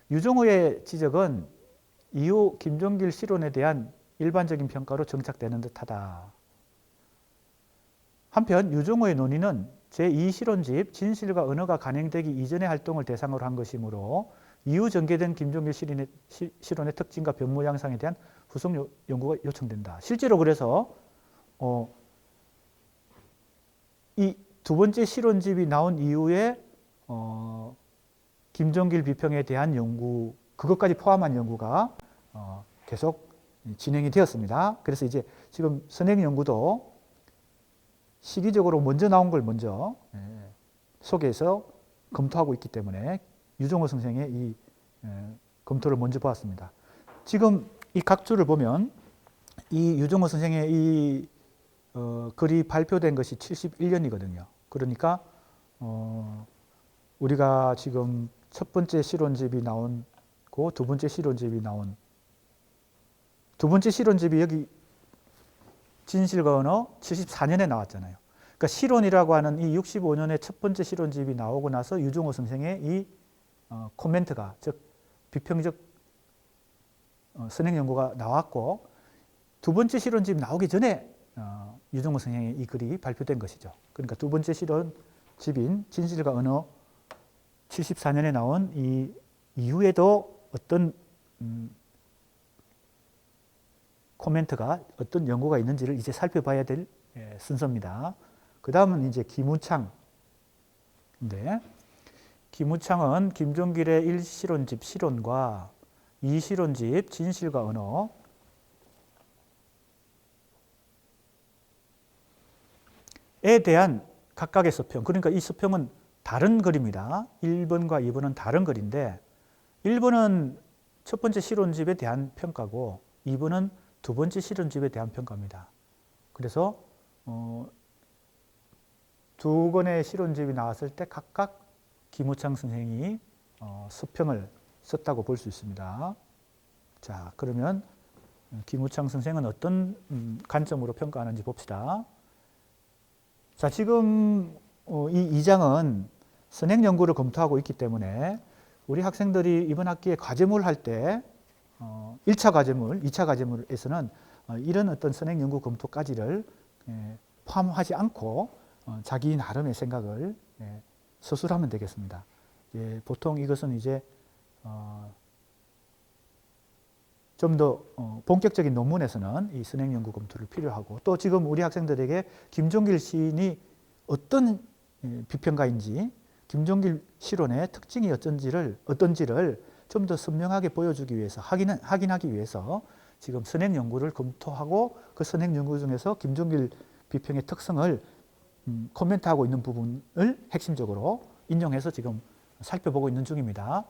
유종호의 지적은 이후 김종길 실론에 대한 일반적인 평가로 정착되는 듯하다. 한편 유종호의 논의는 제2실론집 진실과 언어가 간행되기 이전의 활동을 대상으로 한 것이므로 이후 전개된 김종길 실론의 특징과 변모 양상에 대한 후속 연구가 요청된다. 실제로 그래서 이 두 번째 실론집이 나온 이후에 김종길 비평에 대한 연구, 그것까지 포함한 연구가 계속 진행이 되었습니다. 그래서 이제 지금 선행 연구도 시기적으로 먼저 나온 걸 먼저 소개해서 검토하고 있기 때문에 유종호 선생의 이 검토를 먼저 보았습니다. 지금 이 각주를 보면 이 유종호 선생의 이 글이 발표된 것이 71년이거든요. 그러니까 우리가 지금 첫 번째 실론집이 나온고 두 번째 실론집이 나온, 두 번째 실론집이 여기 진실과 언어 74년에 나왔잖아요. 그러니까 실론이라고 하는 이 65년에 첫 번째 실론집이 나오고 나서 유종호 선생의 이 코멘트가, 즉 비평적 선행 연구가 나왔고, 두 번째 실론집이 나오기 전에 유종호 선생의 이 글이 발표된 것이죠. 그러니까 두 번째 실론집인 진실과 언어 74년에 나온 이 이후에도 어떤 코멘트가, 어떤 연구가 있는지를 이제 살펴봐야 될 순서입니다. 그 다음은 이제 김우창인데, 김우창은 김종길의 1실론집 실론과 2실론집 진실과 언어, 에 대한 각각의 서평, 그러니까 이 서평은 다른 글입니다. 1번과 2번은 다른 글인데 1번은 첫 번째 실론집에 대한 평가고 2번은 두 번째 실론집에 대한 평가입니다. 그래서 두 권의 실론집이 나왔을 때 각각 김우창 선생이 서평을 썼다고 볼 수 있습니다. 자, 그러면 김우창 선생은 어떤 관점으로 평가하는지 봅시다. 자, 지금 이 2장은 선행 연구를 검토하고 있기 때문에 우리 학생들이 이번 학기에 과제물 할 때 1차 과제물, 2차 과제물에서는 이런 어떤 선행 연구 검토까지를 포함하지 않고 자기 나름의 생각을 서술하면 되겠습니다. 보통 이것은 이제 좀 더 본격적인 논문에서는 이 선행 연구 검토를 필요하고, 또 지금 우리 학생들에게 김종길 시인이 어떤 비평가인지, 김종길 실론의 특징이 어떤지를 좀 더 선명하게 보여주기 위해서, 확인하기 위해서 지금 선행 연구를 검토하고 그 선행 연구 중에서 김종길 비평의 특성을 코멘트하고 있는 부분을 핵심적으로 인용해서 지금 살펴보고 있는 중입니다.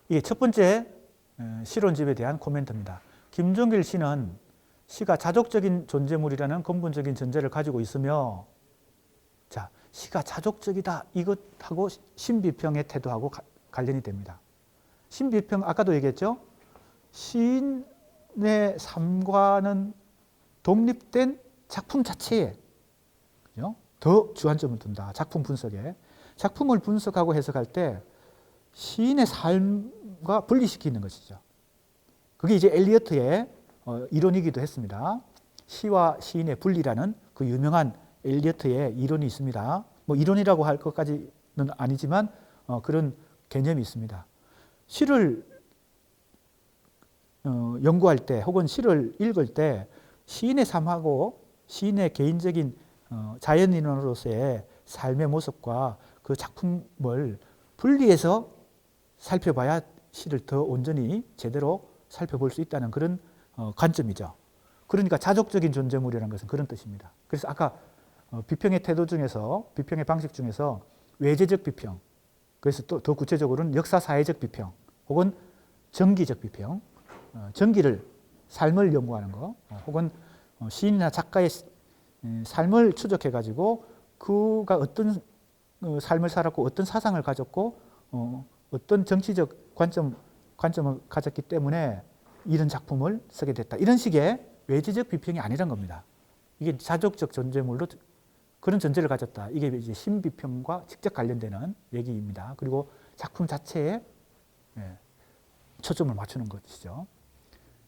이게 첫 번째 실론집에 대한 코멘트입니다. 김종길 시는 시가 자족적인 존재물이라는 근본적인 전제를 가지고 있으며, 자, 시가 자족적이다, 이것하고 신비평의 태도하고 관련이 됩니다. 신비평, 아까도 얘기했죠. 시인의 삶과는 독립된 작품 자체에 더 주안점을 둔다. 작품 분석에. 작품을 분석하고 해석할 때 시인의 삶과 분리시키는 것이죠. 그게 이제 엘리어트의 이론이기도 했습니다. 시와 시인의 분리라는 그 유명한 엘리어트의 이론이 있습니다. 뭐 이론이라고 할 것까지는 아니지만 그런 개념이 있습니다. 시를 연구할 때 혹은 시를 읽을 때 시인의 삶하고 시인의 개인적인 자연인으로서의 삶의 모습과 그 작품을 분리해서 살펴봐야 시를 더 온전히 제대로 살펴볼 수 있다는 그런 관점이죠. 그러니까 자족적인 존재물이라는 것은 그런 뜻입니다. 그래서 아까 비평의 태도 중에서, 비평의 방식 중에서 외재적 비평, 그래서 또 더 구체적으로는 역사사회적 비평 혹은 정기적 비평, 정기를, 삶을 연구하는 거, 혹은 시인이나 작가의 삶을 추적해가지고 그가 어떤 삶을 살았고 어떤 사상을 가졌고 어떤 정치적 관점을 가졌기 때문에 이런 작품을 쓰게 됐다. 이런 식의 외재적 비평이 아니란 겁니다. 이게 자족적 존재물로 그런 전제를 가졌다. 이게 이제 신비평과 직접 관련되는 얘기입니다. 그리고 작품 자체에 초점을 맞추는 것이죠.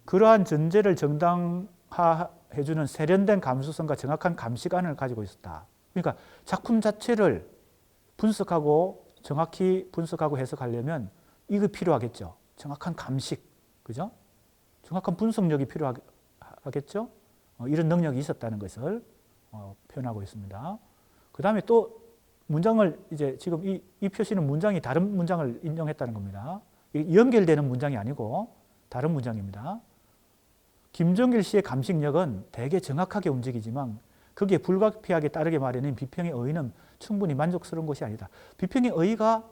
그러한 전제를 정당화해주는 세련된 감수성과 정확한 감시관을 가지고 있었다. 그러니까 작품 자체를 분석하고 정확히 분석하고 해석하려면 이거 필요하겠죠. 정확한 감식, 그죠? 정확한 분석력이 필요하겠죠. 이런 능력이 있었다는 것을 표현하고 있습니다. 그 다음에 또 문장을 이제 지금 이 표시는 문장이 다른 문장을 인용했다는 겁니다. 연결되는 문장이 아니고 다른 문장입니다. 김종길 씨의 감식력은 되게 정확하게 움직이지만 거기에 불가피하게 따르게 마련인 비평의 어휘는 충분히 만족스러운 것이 아니다. 비평의 어휘가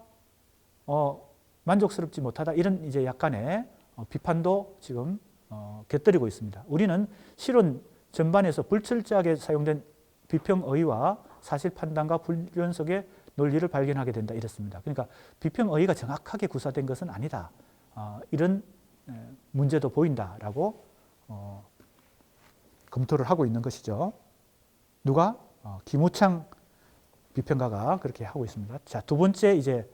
만족스럽지 못하다. 이런 이제 약간의 비판도 지금 곁들이고 있습니다. 우리는 실론 전반에서 불철저하게 사용된 비평 어휘와 사실 판단과 불연속의 논리를 발견하게 된다. 이랬습니다. 그러니까 비평 어휘가 정확하게 구사된 것은 아니다. 이런 문제도 보인다라고 검토를 하고 있는 것이죠. 누가? 김우창 비평가가 그렇게 하고 있습니다. 자, 두 번째 이제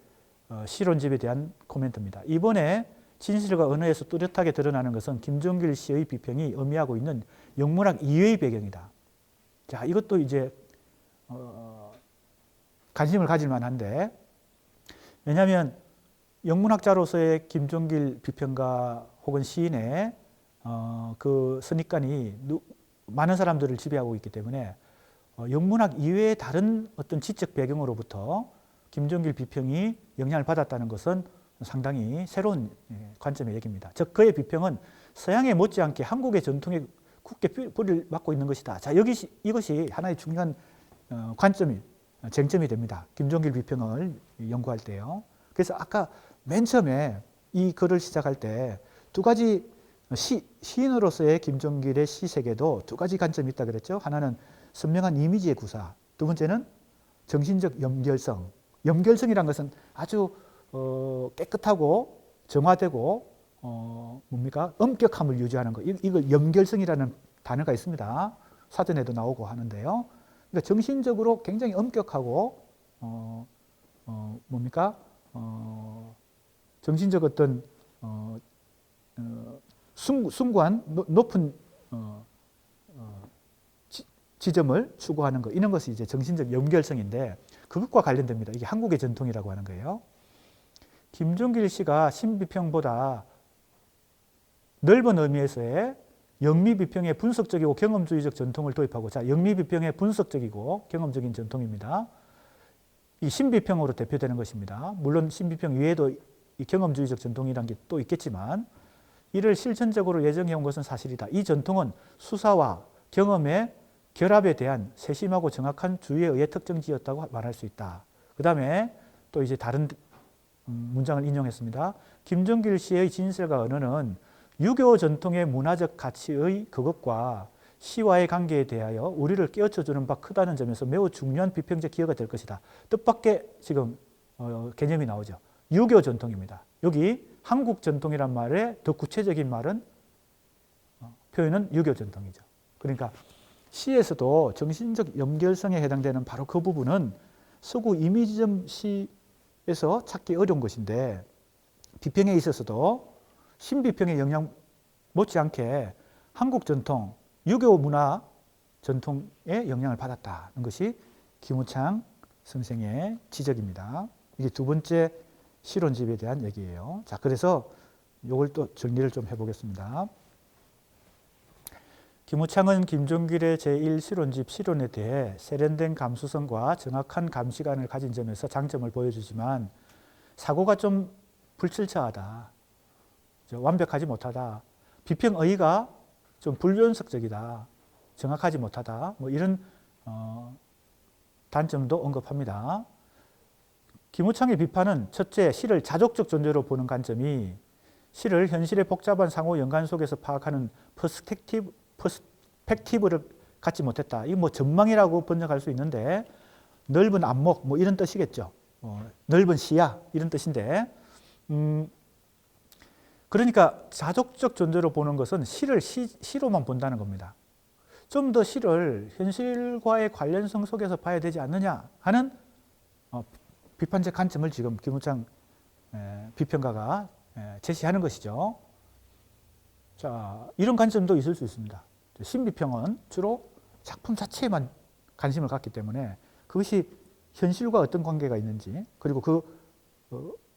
실론집에 대한 코멘트입니다. 이번에 진실과 언어에서 뚜렷하게 드러나는 것은 김종길 씨의 비평이 의미하고 있는 영문학 이외의 배경이다. 자, 이것도 이제 관심을 가질 만한데, 왜냐하면 영문학자로서의 김종길 비평가 혹은 시인의 그 선입관이 많은 사람들을 지배하고 있기 때문에 영문학 이외의 다른 어떤 지적 배경으로부터 김종길 비평이 영향을 받았다는 것은 상당히 새로운 관점의 얘기입니다. 즉 그의 비평은 서양에 못지않게 한국의 전통에 굳게 뿌리를 맞고 있는 것이다. 자, 이것이 하나의 중요한 관점이 쟁점이 됩니다. 김종길 비평을 연구할 때요. 그래서 아까 맨 처음에 이 글을 시작할 때 두 가지 시인으로서의 김종길의 시 세계도 두 가지 관점이 있다 그랬죠. 하나는 선명한 이미지의 구사, 두 번째는 정신적 연결성. 연결성이란 것은 아주 깨끗하고 정화되고 뭡니까? 엄격함을 유지하는 것. 이걸 연결성이라는 단어가 있습니다. 사전에도 나오고 하는데요. 그러니까 정신적으로 굉장히 엄격하고 뭡니까? 정신적 어떤 숭고한 높은 지점을 추구하는 것, 이런 것이 이제 정신적 연결성인데 그것과 관련됩니다. 이게 한국의 전통이라고 하는 거예요. 김종길 씨가 신비평보다 넓은 의미에서의 영미비평의 분석적이고 경험주의적 전통을 도입하고, 자, 영미비평의 분석적이고 경험적인 전통입니다. 이 신비평으로 대표되는 것입니다. 물론 신비평 외에도 이 경험주의적 전통이라는 게 또 있겠지만 이를 실천적으로 예정해온 것은 사실이다. 이 전통은 수사와 경험의 결합에 대한 세심하고 정확한 주의에 의해 특정지었다고 말할 수 있다. 그 다음에 또 이제 다른 문장을 인용했습니다. 김종길 씨의 진실과 언어는 유교 전통의 문화적 가치의 그것과 시와의 관계에 대하여 우리를 깨우쳐주는 바 크다는 점에서 매우 중요한 비평적 기여가 될 것이다. 뜻밖의 지금 개념이 나오죠. 유교 전통입니다. 여기 한국 전통이란 말에 더 구체적인 말은 표현은 유교 전통이죠. 그러니까 시에서도 정신적 연결성에 해당되는 바로 그 부분은 서구 이미지점 시에서 찾기 어려운 것인데 비평에 있어서도 신비평의 영향 못지않게 한국 전통, 유교 문화 전통의 영향을 받았다는 것이 김우창 선생의 지적입니다. 이게 두 번째 실론집에 대한 얘기예요. 자, 그래서 이걸 또 정리를 좀 해보겠습니다. 김우창은 김종길의 제1실론집 실론에 대해 세련된 감수성과 정확한 감시관을 가진 점에서 장점을 보여주지만 사고가 좀 불철저하다, 완벽하지 못하다, 비평 어휘가 좀 불연속적이다, 정확하지 못하다, 뭐 이런 단점도 언급합니다. 김우창의 비판은 첫째, 시를 자족적 존재로 보는 관점이 시를 현실의 복잡한 상호 연관 속에서 파악하는 퍼스펙티브를 갖지 못했다. 이거 뭐 전망이라고 번역할 수 있는데 넓은 안목 뭐 이런 뜻이겠죠. 넓은 시야 이런 뜻인데 그러니까 자족적 존재로 보는 것은 시를 시로만 본다는 겁니다. 좀 더 시를 현실과의 관련성 속에서 봐야 되지 않느냐 하는 비판적 관점을 지금 김우창 비평가가 제시하는 것이죠. 자, 이런 관점도 있을 수 있습니다. 신비평은 주로 작품 자체에만 관심을 갖기 때문에 그것이 현실과 어떤 관계가 있는지, 그리고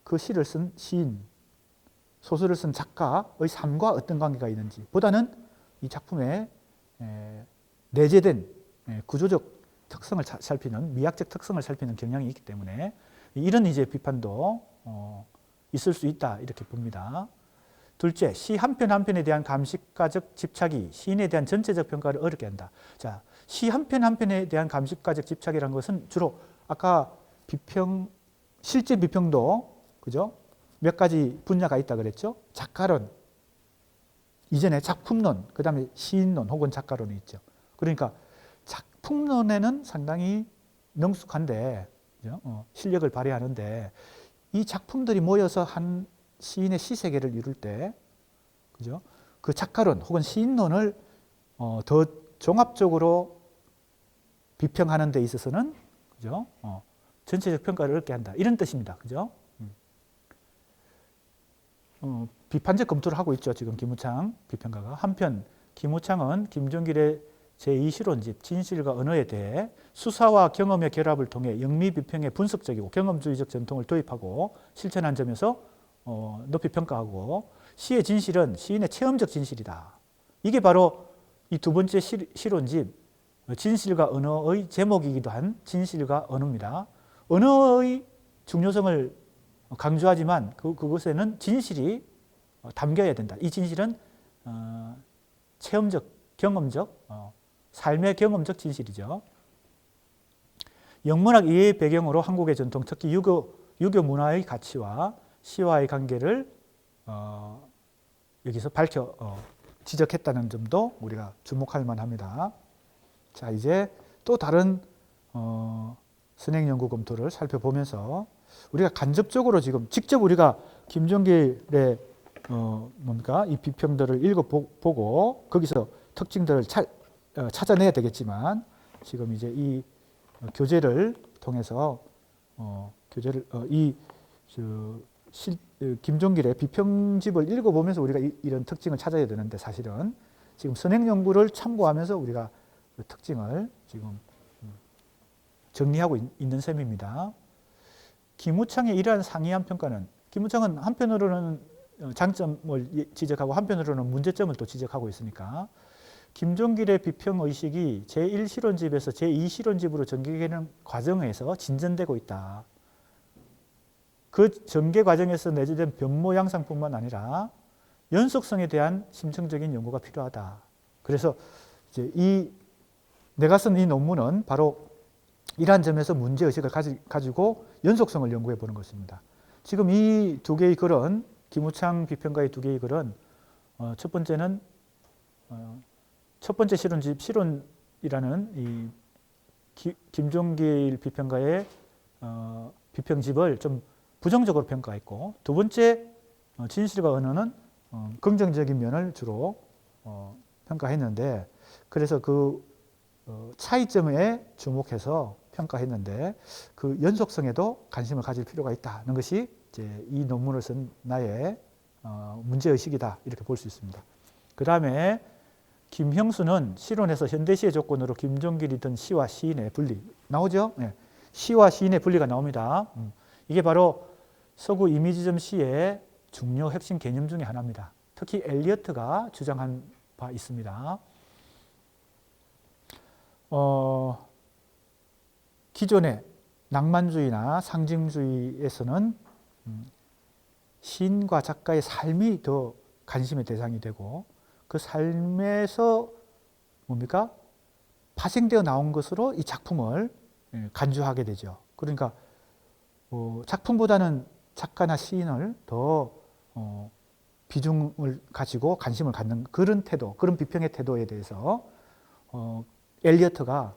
그 시를 쓴 시인, 소설을 쓴 작가의 삶과 어떤 관계가 있는지 보다는 이 작품의 내재된 구조적 특성을 살피는, 미학적 특성을 살피는 경향이 있기 때문에 이런 이제 비판도 있을 수 있다, 이렇게 봅니다. 둘째, 시 한 편 한 편에 대한 감식가적 집착이 시인에 대한 전체적 평가를 어렵게 한다. 자, 시 한 편 한 편에 대한 감식가적 집착이라는 것은 주로 아까 비평, 실제 비평도 그죠? 몇 가지 분야가 있다 그랬죠? 작가론, 이전에 작품론, 그 다음에 시인론 혹은 작가론이 있죠. 그러니까 작품론에는 상당히 능숙한데, 그죠? 실력을 발휘하는데 이 작품들이 모여서 한 시인의 시세계를 이룰 때, 그죠? 그 작가론 혹은 시인론을 더 종합적으로 비평하는 데 있어서는, 그죠? 전체적 평가를 얻게 한다, 이런 뜻입니다. 그죠? 비판적 검토를 하고 있죠. 지금 김우창 비평가가. 한편 김우창은 김종길의 제2실론집 진실과 언어에 대해 수사와 경험의 결합을 통해 영미 비평의 분석적이고 경험주의적 전통을 도입하고 실천한 점에서 높이 평가하고, 시의 진실은 시인의 체험적 진실이다. 이게 바로 이 두 번째 실론집 진실과 언어의 제목이기도 한 진실과 언어입니다. 언어의 중요성을 강조하지만 그것에는 진실이 담겨야 된다. 이 진실은 체험적, 경험적, 삶의 경험적 진실이죠. 영문학 이해의 배경으로 한국의 전통, 특히 유교 문화의 가치와 시와의 관계를 여기서 지적했다는 점도 우리가 주목할 만합니다. 자, 이제 또 다른 선행 연구 검토를 살펴보면서 우리가 간접적으로 지금 직접 우리가 김종길의 이 비평들을 읽어보고 거기서 특징들을 찾아내야 되겠지만, 지금 이제 이 교재를 통해서 김종길의 비평집을 읽어보면서 우리가 이런 특징을 찾아야 되는데, 사실은 지금 선행 연구를 참고하면서 우리가 그 특징을 지금 정리하고 있는 셈입니다. 김우창의 이러한 상이한 평가는, 김우창은 한편으로는 장점을 지적하고 한편으로는 문제점을 또 지적하고 있으니까 김종길의 비평의식이 제1실론집에서 제2실론집으로 전개되는 과정에서 진전되고 있다. 그 전개 과정에서 내재된 변모 양상뿐만 아니라 연속성에 대한 심층적인 연구가 필요하다. 그래서 이제 내가 쓴 이 논문은 바로 이러한 점에서 문제의식을 가지고 연속성을 연구해 보는 것입니다. 지금 이 두 개의 글은, 김우창 비평가의 두 개의 글은 첫 번째는 첫 번째 실론집, 실론이라는 이 김종길 비평가의 비평집을 좀 부정적으로 평가했고, 두 번째 진실과 언어는 긍정적인 면을 주로 평가했는데, 그래서 그 차이점에 주목해서 평가했는데 그 연속성에도 관심을 가질 필요가 있다는 것이 이제 이 논문을 쓴 나의 문제의식이다, 이렇게 볼 수 있습니다. 그 다음에 김형수는 실론에서 현대시의 조건으로 김종길이든 시와 시인의 분리 나오죠? 네. 시와 시인의 분리가 나옵니다. 이게 바로 서구 이미지점 시의 중요 핵심 개념 중에 하나입니다. 특히 엘리어트가 주장한 바 있습니다. 기존의 낭만주의나 상징주의에서는 시인과 작가의 삶이 더 관심의 대상이 되고, 그 삶에서 뭡니까? 파생되어 나온 것으로 이 작품을 간주하게 되죠. 그러니까 작품보다는 작가나 시인을 더 비중을 가지고 관심을 갖는 그런 태도, 그런 비평의 태도에 대해서 엘리어트가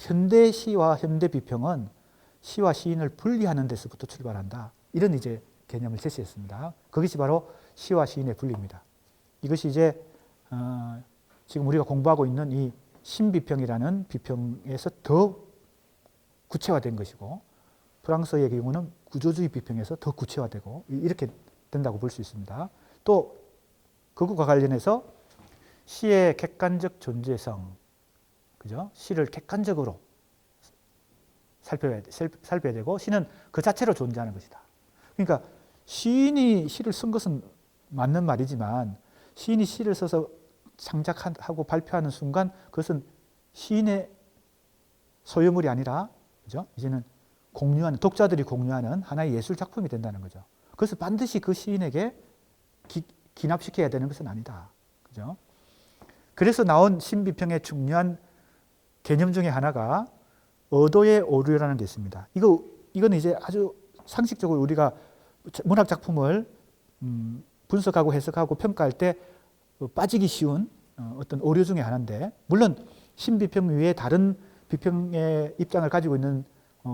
현대 시와 현대 비평은 시와 시인을 분리하는 데서부터 출발한다, 이런 이제 개념을 제시했습니다. 그것이 바로 시와 시인의 분리입니다. 이것이 이제 지금 우리가 공부하고 있는 이 신비평이라는 비평에서 더 구체화된 것이고, 프랑스의 경우는 구조주의 비평에서 더 구체화되고 이렇게 된다고 볼 수 있습니다. 또 그것과 관련해서 시의 객관적 존재성, 그죠? 시를 객관적으로 살펴야 되고 시는 그 자체로 존재하는 것이다. 그러니까 시인이 시를 쓴 것은 맞는 말이지만 시인이 시를 써서 창작하고 발표하는 순간 그것은 시인의 소유물이 아니라, 그죠? 이제는 공유하는, 독자들이 공유하는 하나의 예술 작품이 된다는 거죠. 그래서 반드시 그 시인에게 기납시켜야 되는 것은 아니다. 그죠? 그래서 나온 신비평의 중요한 개념 중에 하나가 어도의 오류라는 게 있습니다. 이거는 이제 아주 상식적으로 우리가 문학 작품을 분석하고 해석하고 평가할 때 빠지기 쉬운 어떤 오류 중에 하나인데, 물론 신비평 외에 다른 비평의 입장을 가지고 있는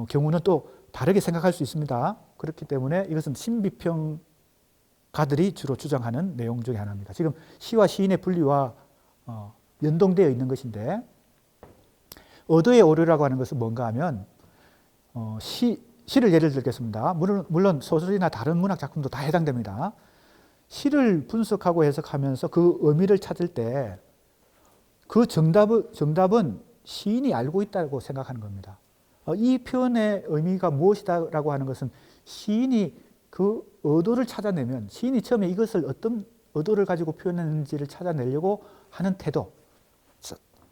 경우는 또 다르게 생각할 수 있습니다. 그렇기 때문에 이것은 신비평가들이 주로 주장하는 내용 중에 하나입니다. 지금 시와 시인의 분리와 연동되어 있는 것인데, 어도의 오류라고 하는 것은 뭔가 하면 시를 예를 들겠습니다. 물론 소설이나 다른 문학 작품도 다 해당됩니다. 시를 분석하고 해석하면서 그 의미를 찾을 때 그 정답은 시인이 알고 있다고 생각하는 겁니다. 이 표현의 의미가 무엇이다라고 하는 것은 시인이 그 의도를 찾아내면, 시인이 처음에 이것을 어떤 의도를 가지고 표현했는지를 찾아내려고 하는 태도,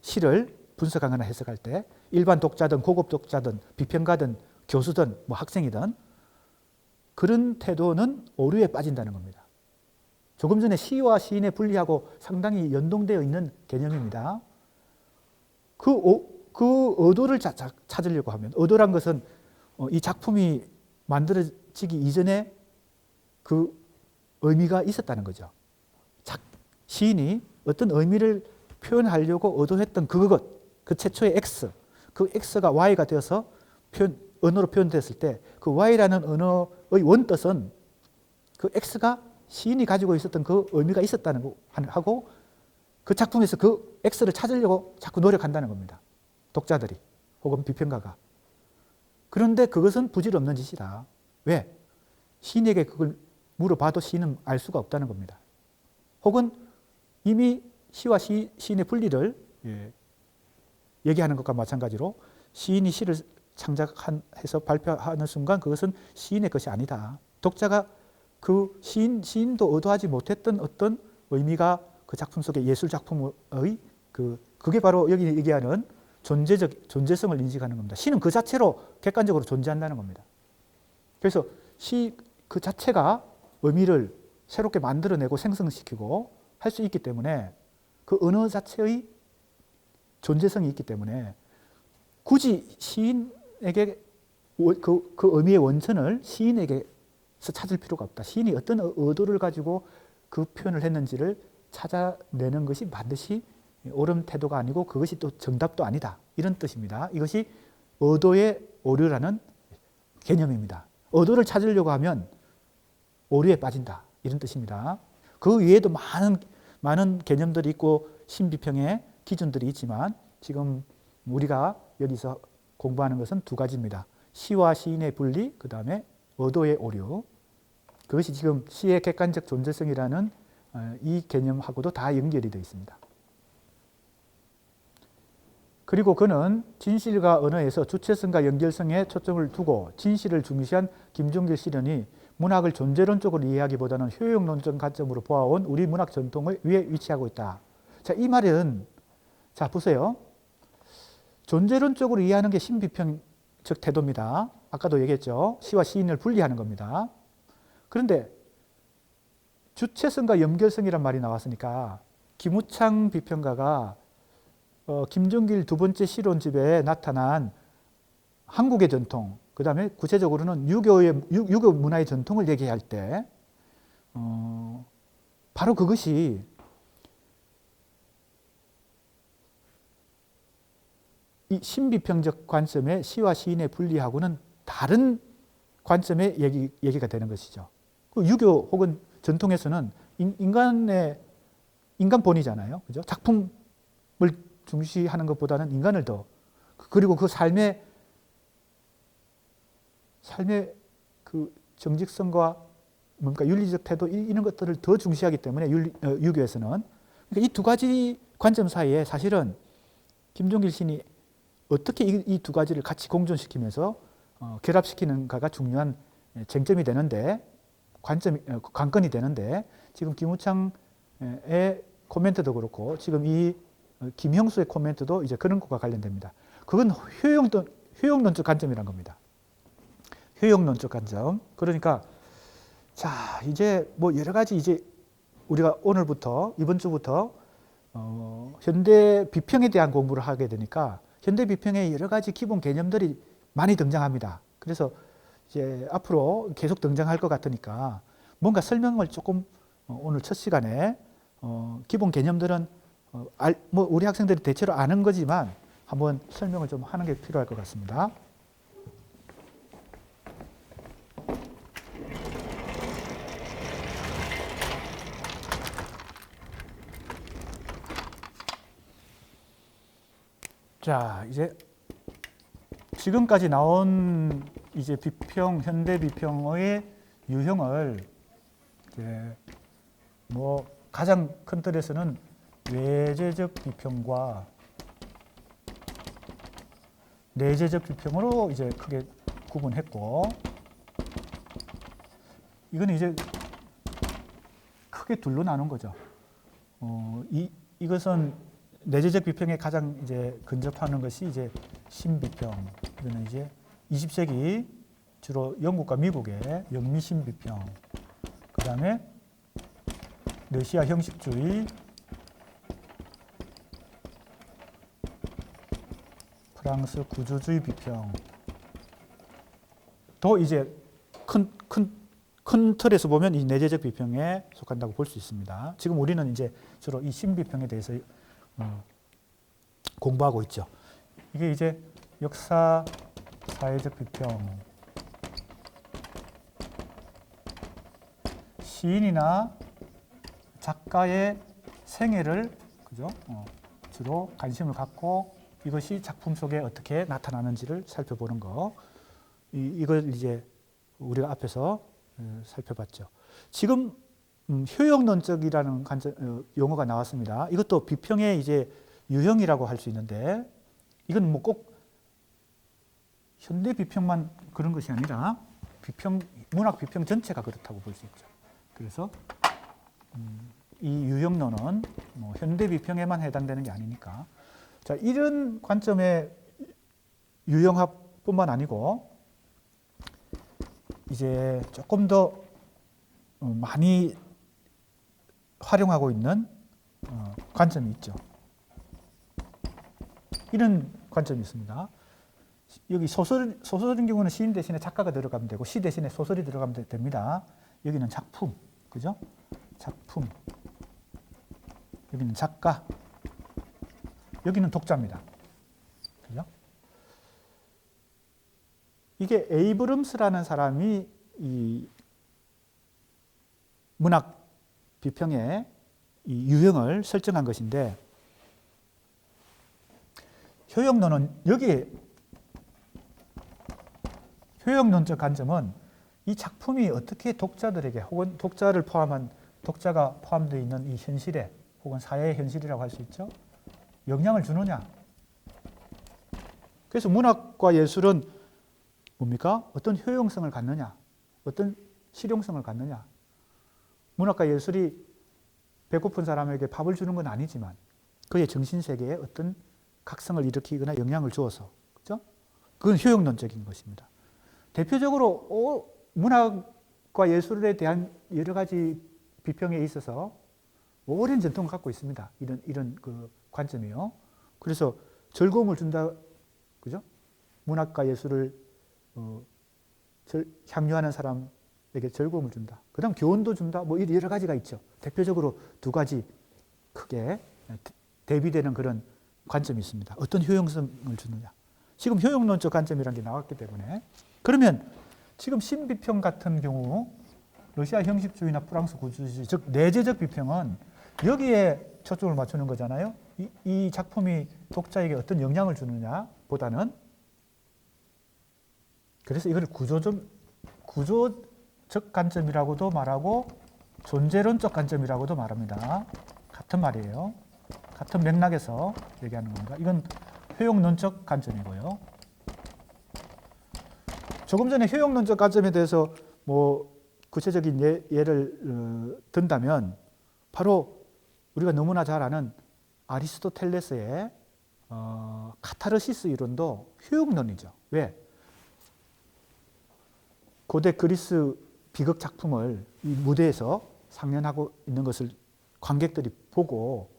시를 분석하거나 해석할 때 일반 독자든 고급 독자든 비평가든 교수든 뭐 학생이든 그런 태도는 오류에 빠진다는 겁니다. 조금 전에 시와 시인의 분리하고 상당히 연동되어 있는 개념입니다. 그 의도를 찾으려고 하면, 의도란 것은 이 작품이 만들어지기 이전에 그 의미가 있었다는 거죠. 시인이 어떤 의미를 표현하려고 의도했던 그것, 그 최초의 X, 그 X가 Y가 되어서 언어로 표현됐을 때 그 Y라는 언어의 원뜻은 그 X가 시인이 가지고 있었던 그 의미가 있었다는 거 하고, 그 작품에서 그 X를 찾으려고 자꾸 노력한다는 겁니다. 독자들이 혹은 비평가가. 그런데 그것은 부질없는 짓이다. 왜? 시인에게 그걸 물어봐도 시인은 알 수가 없다는 겁니다. 혹은 이미 시와 시인의 분리를 얘기하는 것과 마찬가지로 시인이 시를 창작해서 발표하는 순간 그것은 시인의 것이 아니다. 독자가 그 시인도 의도하지 못했던 어떤 의미가 그 작품 속의 예술 작품의 그게 바로 여기 얘기하는 존재성을 인식하는 겁니다. 시는 그 자체로 객관적으로 존재한다는 겁니다. 그래서 시 그 자체가 의미를 새롭게 만들어내고 생성시키고 할 수 있기 때문에 그 언어 자체의 존재성이 있기 때문에 굳이 시인에게 그 의미의 원천을 시인에게서 찾을 필요가 없다. 시인이 어떤 의도를 가지고 그 표현을 했는지를 찾아내는 것이 반드시 옳은 태도가 아니고 그것이 또 정답도 아니다. 이런 뜻입니다. 이것이 의도의 오류라는 개념입니다. 의도를 찾으려고 하면 오류에 빠진다. 이런 뜻입니다. 그 외에도 많은 개념들이 있고 신비평의 기준들이 있지만 지금 우리가 여기서 공부하는 것은 두 가지입니다. 시와 시인의 분리, 그 다음에 의도의 오류. 그것이 지금 시의 객관적 존재성이라는 이 개념하고도 다 연결이 되어 있습니다. 그리고 그는 진실과 언어에서 주체성과 연결성에 초점을 두고 진실을 중시한 김종길 시인이 문학을 존재론적으로 이해하기보다는 효용론적 관점으로 보아온 우리 문학 전통의 위에 위치하고 있다. 자, 이 말은, 자, 보세요. 존재론적으로 이해하는 게 신비평적 태도입니다. 아까도 얘기했죠. 시와 시인을 분리하는 겁니다. 그런데 주체성과 연결성이란 말이 나왔으니까 김우창 비평가가 김종길 두 번째 시론집에 나타난 한국의 전통, 그 다음에 구체적으로는 유교 문화의 전통을 얘기할 때 바로 그것이 이 신비평적 관점의 시와 시인의 분리하고는 다른 관점의 얘기가 되는 것이죠. 그 유교 혹은 전통에서는 인간본이잖아요. 그죠? 작품을 중시하는 것보다는 인간을 더, 그리고 그 삶의 그 정직성과 뭔가 윤리적 태도 이런 것들을 더 중시하기 때문에 유교에서는 그러니까 이 두 가지 관점 사이에 사실은 김종길 시인이 어떻게 이 두 가지를 같이 공존시키면서 결합시키는가가 중요한 쟁점이 되는데 관건이 되는데 지금 김우창의 코멘트도 그렇고 지금 이 김형수의 코멘트도 이제 그런 것과 관련됩니다. 그건 효용론적 관점이란 겁니다. 효용론적 관점. 그러니까 자 이제 뭐 여러 가지 이제 우리가 오늘부터 이번 주부터 현대 비평에 대한 공부를 하게 되니까 현대 비평에 여러 가지 기본 개념들이 많이 등장합니다. 그래서 이제 앞으로 계속 등장할 것 같으니까 뭔가 설명을 조금 오늘 첫 시간에 기본 개념들은 뭐 우리 학생들이 대체로 아는 거지만 한번 설명을 좀 하는 게 필요할 것 같습니다. 자, 이제 지금까지 나온 이제 비평, 현대 비평의 유형을 이제 뭐 가장 큰 틀에서는 외재적 비평과 내재적 비평으로 이제 크게 구분했고, 이건 이제 크게 둘로 나눈 거죠. 이것은 내재적 비평에 가장 이제 근접하는 것이 이제 신비평. 이거는 이제 20세기 주로 영국과 미국의 영미신 비평. 그 다음에 러시아 형식주의, 프랑스 구조주의 비평. 또 이제 큰 틀에서 보면 이 내재적 비평에 속한다고 볼 수 있습니다. 지금 우리는 이제 주로 이 신비평에 대해서 공부하고 있죠. 이게 이제 역사 사회적 비평, 시인이나 작가의 생애를 그죠? 주로 관심을 갖고 이것이 작품 속에 어떻게 나타나는지를 살펴보는 거. 이걸 이제 우리가 앞에서 살펴봤죠. 지금 효용론적이라는 용어가 나왔습니다. 이것도 비평의 이제 유형이라고 할 수 있는데 이건 뭐 꼭 현대 비평만 그런 것이 아니라 문학 비평 전체가 그렇다고 볼 수 있죠. 그래서 이 유형론은 뭐 현대 비평에만 해당되는 게 아니니까. 자, 이런 관점의 유형화뿐만 아니고 이제 조금 더 많이 활용하고 있는 관점이 있죠. 이런 관점이 있습니다. 여기 소설인 경우는 시인 대신에 작가가 들어가면 되고 시 대신에 소설이 들어가면 됩니다. 여기는 작품, 그죠? 작품. 여기는 작가. 여기는 독자입니다. 그죠? 이게 에이브럼스라는 사람이 이 문학 비평의 이 유형을 설정한 것인데, 효용론은 여기에 효용론적 관점은 이 작품이 어떻게 독자들에게 혹은 독자가 포함되어 있는 이 현실에 혹은 사회의 현실이라고 할 수 있죠. 영향을 주느냐. 그래서 문학과 예술은 뭡니까? 어떤 효용성을 갖느냐, 어떤 실용성을 갖느냐. 문학과 예술이 배고픈 사람에게 밥을 주는 건 아니지만 그의 정신세계에 어떤 각성을 일으키거나 영향을 주어서, 그죠? 그건 효용론적인 것입니다. 대표적으로 문학과 예술에 대한 여러 가지 비평에 있어서 오랜 전통을 갖고 있습니다. 이런 그 관점이요. 그래서 즐거움을 준다, 그죠? 문학과 예술을 향유하는 사람에게 즐거움을 준다. 그다음 교훈도 준다. 뭐 여러 가지가 있죠. 대표적으로 두 가지 크게 대비되는 그런 관점이 있습니다. 어떤 효용성을 주느냐. 지금 효용론적 관점이라는 게 나왔기 때문에, 그러면 지금 신비평 같은 경우 러시아 형식주의나 프랑스 구조주의, 즉 내재적 비평은 여기에 초점을 맞추는 거잖아요. 이 작품이 독자에게 어떤 영향을 주느냐 보다는, 그래서 이걸 구조적 적 관점이라고도 말하고 존재론적 관점이라고도 말합니다. 같은 말이에요. 같은 맥락에서 얘기하는 겁니다. 이건 효용론적 관점이고요. 조금 전에 효용론적 관점에 대해서 뭐 구체적인 예를 든다면 바로 우리가 너무나 잘 아는 아리스토텔레스의 카타르시스 이론도 효용론이죠. 왜? 고대 그리스 비극 작품을 이 무대에서 상연하고 있는 것을 관객들이 보고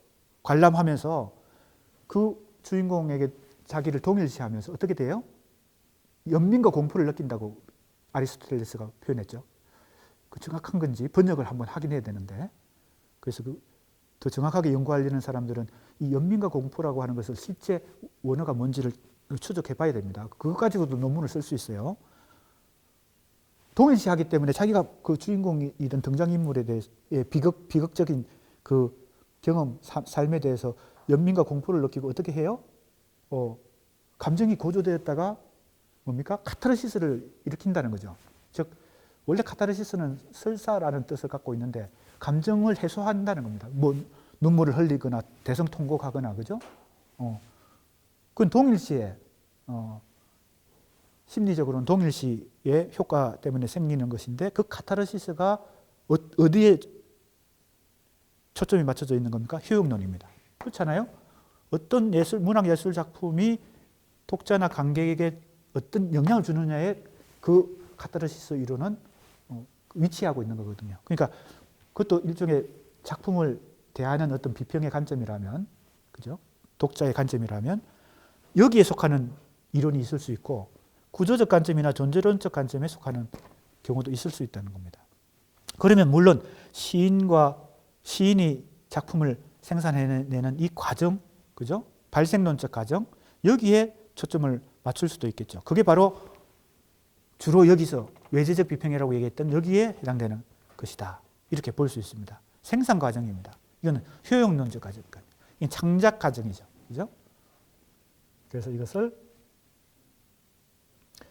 관람하면서 그 주인공에게 자기를 동일시하면서 어떻게 돼요? 연민과 공포를 느낀다고 아리스토텔레스가 표현했죠. 그 정확한 건지 번역을 한번 확인해야 되는데, 그래서 더 정확하게 연구하려는 사람들은 이 연민과 공포라고 하는 것을 실제 원어가 뭔지를 추적해 봐야 됩니다. 그것 가지고도 논문을 쓸 수 있어요. 동일시하기 때문에 자기가 그 주인공이든 등장인물에 대해서 비극적인 그 경험, 삶에 대해서 연민과 공포를 느끼고 어떻게 해요? 감정이 고조되었다가 뭡니까? 카타르시스를 일으킨다는 거죠. 즉 원래 카타르시스는 설사라는 뜻을 갖고 있는데 감정을 해소한다는 겁니다. 뭐 눈물을 흘리거나 대성통곡하거나, 그죠? 그건 동일시에 심리적으로는 동일시의 효과 때문에 생기는 것인데, 그 카타르시스가 어디에 초점이 맞춰져 있는 겁니까? 효용론입니다. 그렇잖아요? 어떤 문학 예술 작품이 독자나 관객에게 어떤 영향을 주느냐에 그 카타르시스 이론은 위치하고 있는 거거든요. 그러니까 그것도 일종의 작품을 대하는 어떤 비평의 관점이라면, 그죠? 독자의 관점이라면 여기에 속하는 이론이 있을 수 있고, 구조적 관점이나 존재론적 관점에 속하는 경우도 있을 수 있다는 겁니다. 그러면 물론 시인이 작품을 생산해내는 이 과정, 그죠? 발생론적 과정, 여기에 초점을 맞출 수도 있겠죠. 그게 바로 주로 여기서 외재적 비평이라고 얘기했던 여기에 해당되는 것이다. 이렇게 볼 수 있습니다. 생산 과정입니다. 이거는 효용론적 과정, 이건 창작 과정이죠. 그죠? 그래서 이것을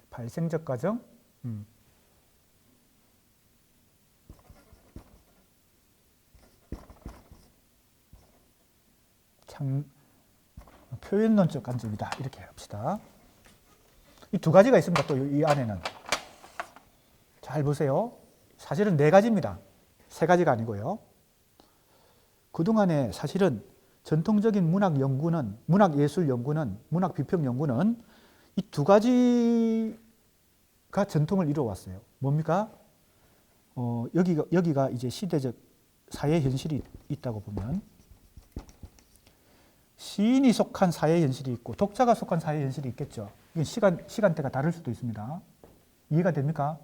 발생적 과정, 표현론적 관점이다. 이렇게 합시다. 이 두 가지가 있습니다. 또 이 안에는. 잘 보세요. 사실은 네 가지입니다. 세 가지가 아니고요. 그동안에 사실은 전통적인 문학 연구는, 문학 예술 연구는, 문학 비평 연구는 이 두 가지가 전통을 이루어왔어요. 뭡니까? 여기가 이제 시대적 사회 현실이 있다고 보면, 시인이 속한 사회 현실이 있고 독자가 속한 사회 현실이 있겠죠. 이건 시간대가 다를 수도 있습니다. 이해가 됩니까?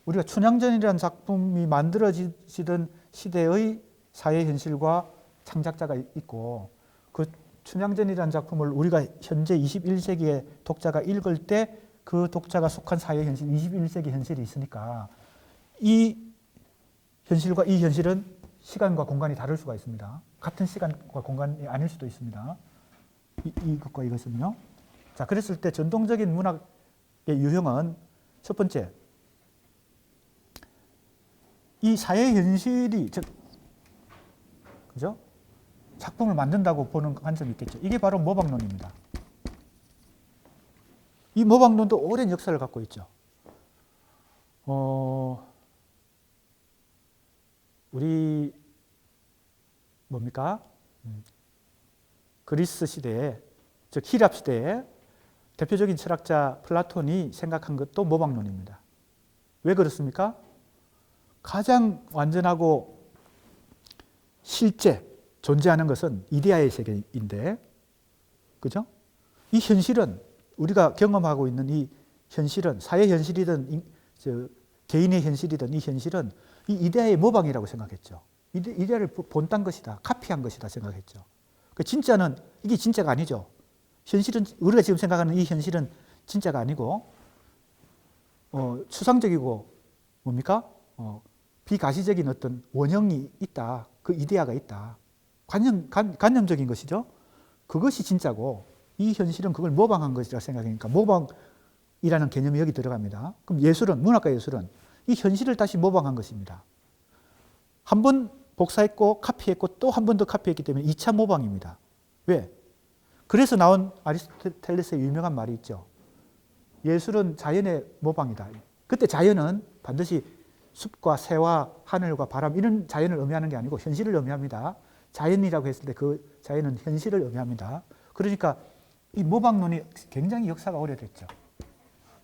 우리가 춘향전이라는 작품이 만들어지던 시대의 사회 현실과 창작자가 있고, 그 춘향전이라는 작품을 우리가 현재 21세기의 독자가 읽을 때 그 독자가 속한 사회 현실, 21세기 현실이 있으니까 이 현실과 이 현실은 시간과 공간이 다를 수가 있습니다. 같은 시간과 공간이 아닐 수도 있습니다. 이것과 이것은요. 자, 그랬을 때 전통적인 문학의 유형은 첫 번째, 이 사회 현실이, 즉, 그죠? 작품을 만든다고 보는 관점이 있겠죠. 이게 바로 모방론입니다. 이 모방론도 오랜 역사를 갖고 있죠. 우리 뭡니까? 그리스 시대에, 즉 히랍 시대에 대표적인 철학자 플라톤이 생각한 것도 모방론입니다. 왜 그렇습니까? 가장 완전하고 실제 존재하는 것은 이데아의 세계인데, 그죠? 이 현실은, 우리가 경험하고 있는 이 현실은, 사회 현실이든 개인의 현실이든 이 현실은 이 이데아의 모방이라고 생각했죠. 이데아를 본딴 것이다, 카피한 것이다 생각했죠. 진짜는, 이게 진짜가 아니죠. 현실은, 우리가 지금 생각하는 이 현실은 진짜가 아니고 추상적이고 뭡니까? 비가시적인 어떤 원형이 있다. 그 이데아가 있다. 관념적인 것이죠. 그것이 진짜고 이 현실은 그걸 모방한 것이라 생각하니까 모방이라는 개념이 여기 들어갑니다. 그럼 예술은, 문학과 예술은 이 현실을 다시 모방한 것입니다. 한 번 복사했고 카피했고 또 한 번 더 카피했기 때문에 2차 모방입니다. 왜? 그래서 나온 아리스토텔레스의 유명한 말이 있죠. 예술은 자연의 모방이다. 그때 자연은 반드시 숲과 새와 하늘과 바람 이런 자연을 의미하는 게 아니고 현실을 의미합니다. 자연이라고 했을 때 그 자연은 현실을 의미합니다. 그러니까 이 모방론이 굉장히 역사가 오래됐죠.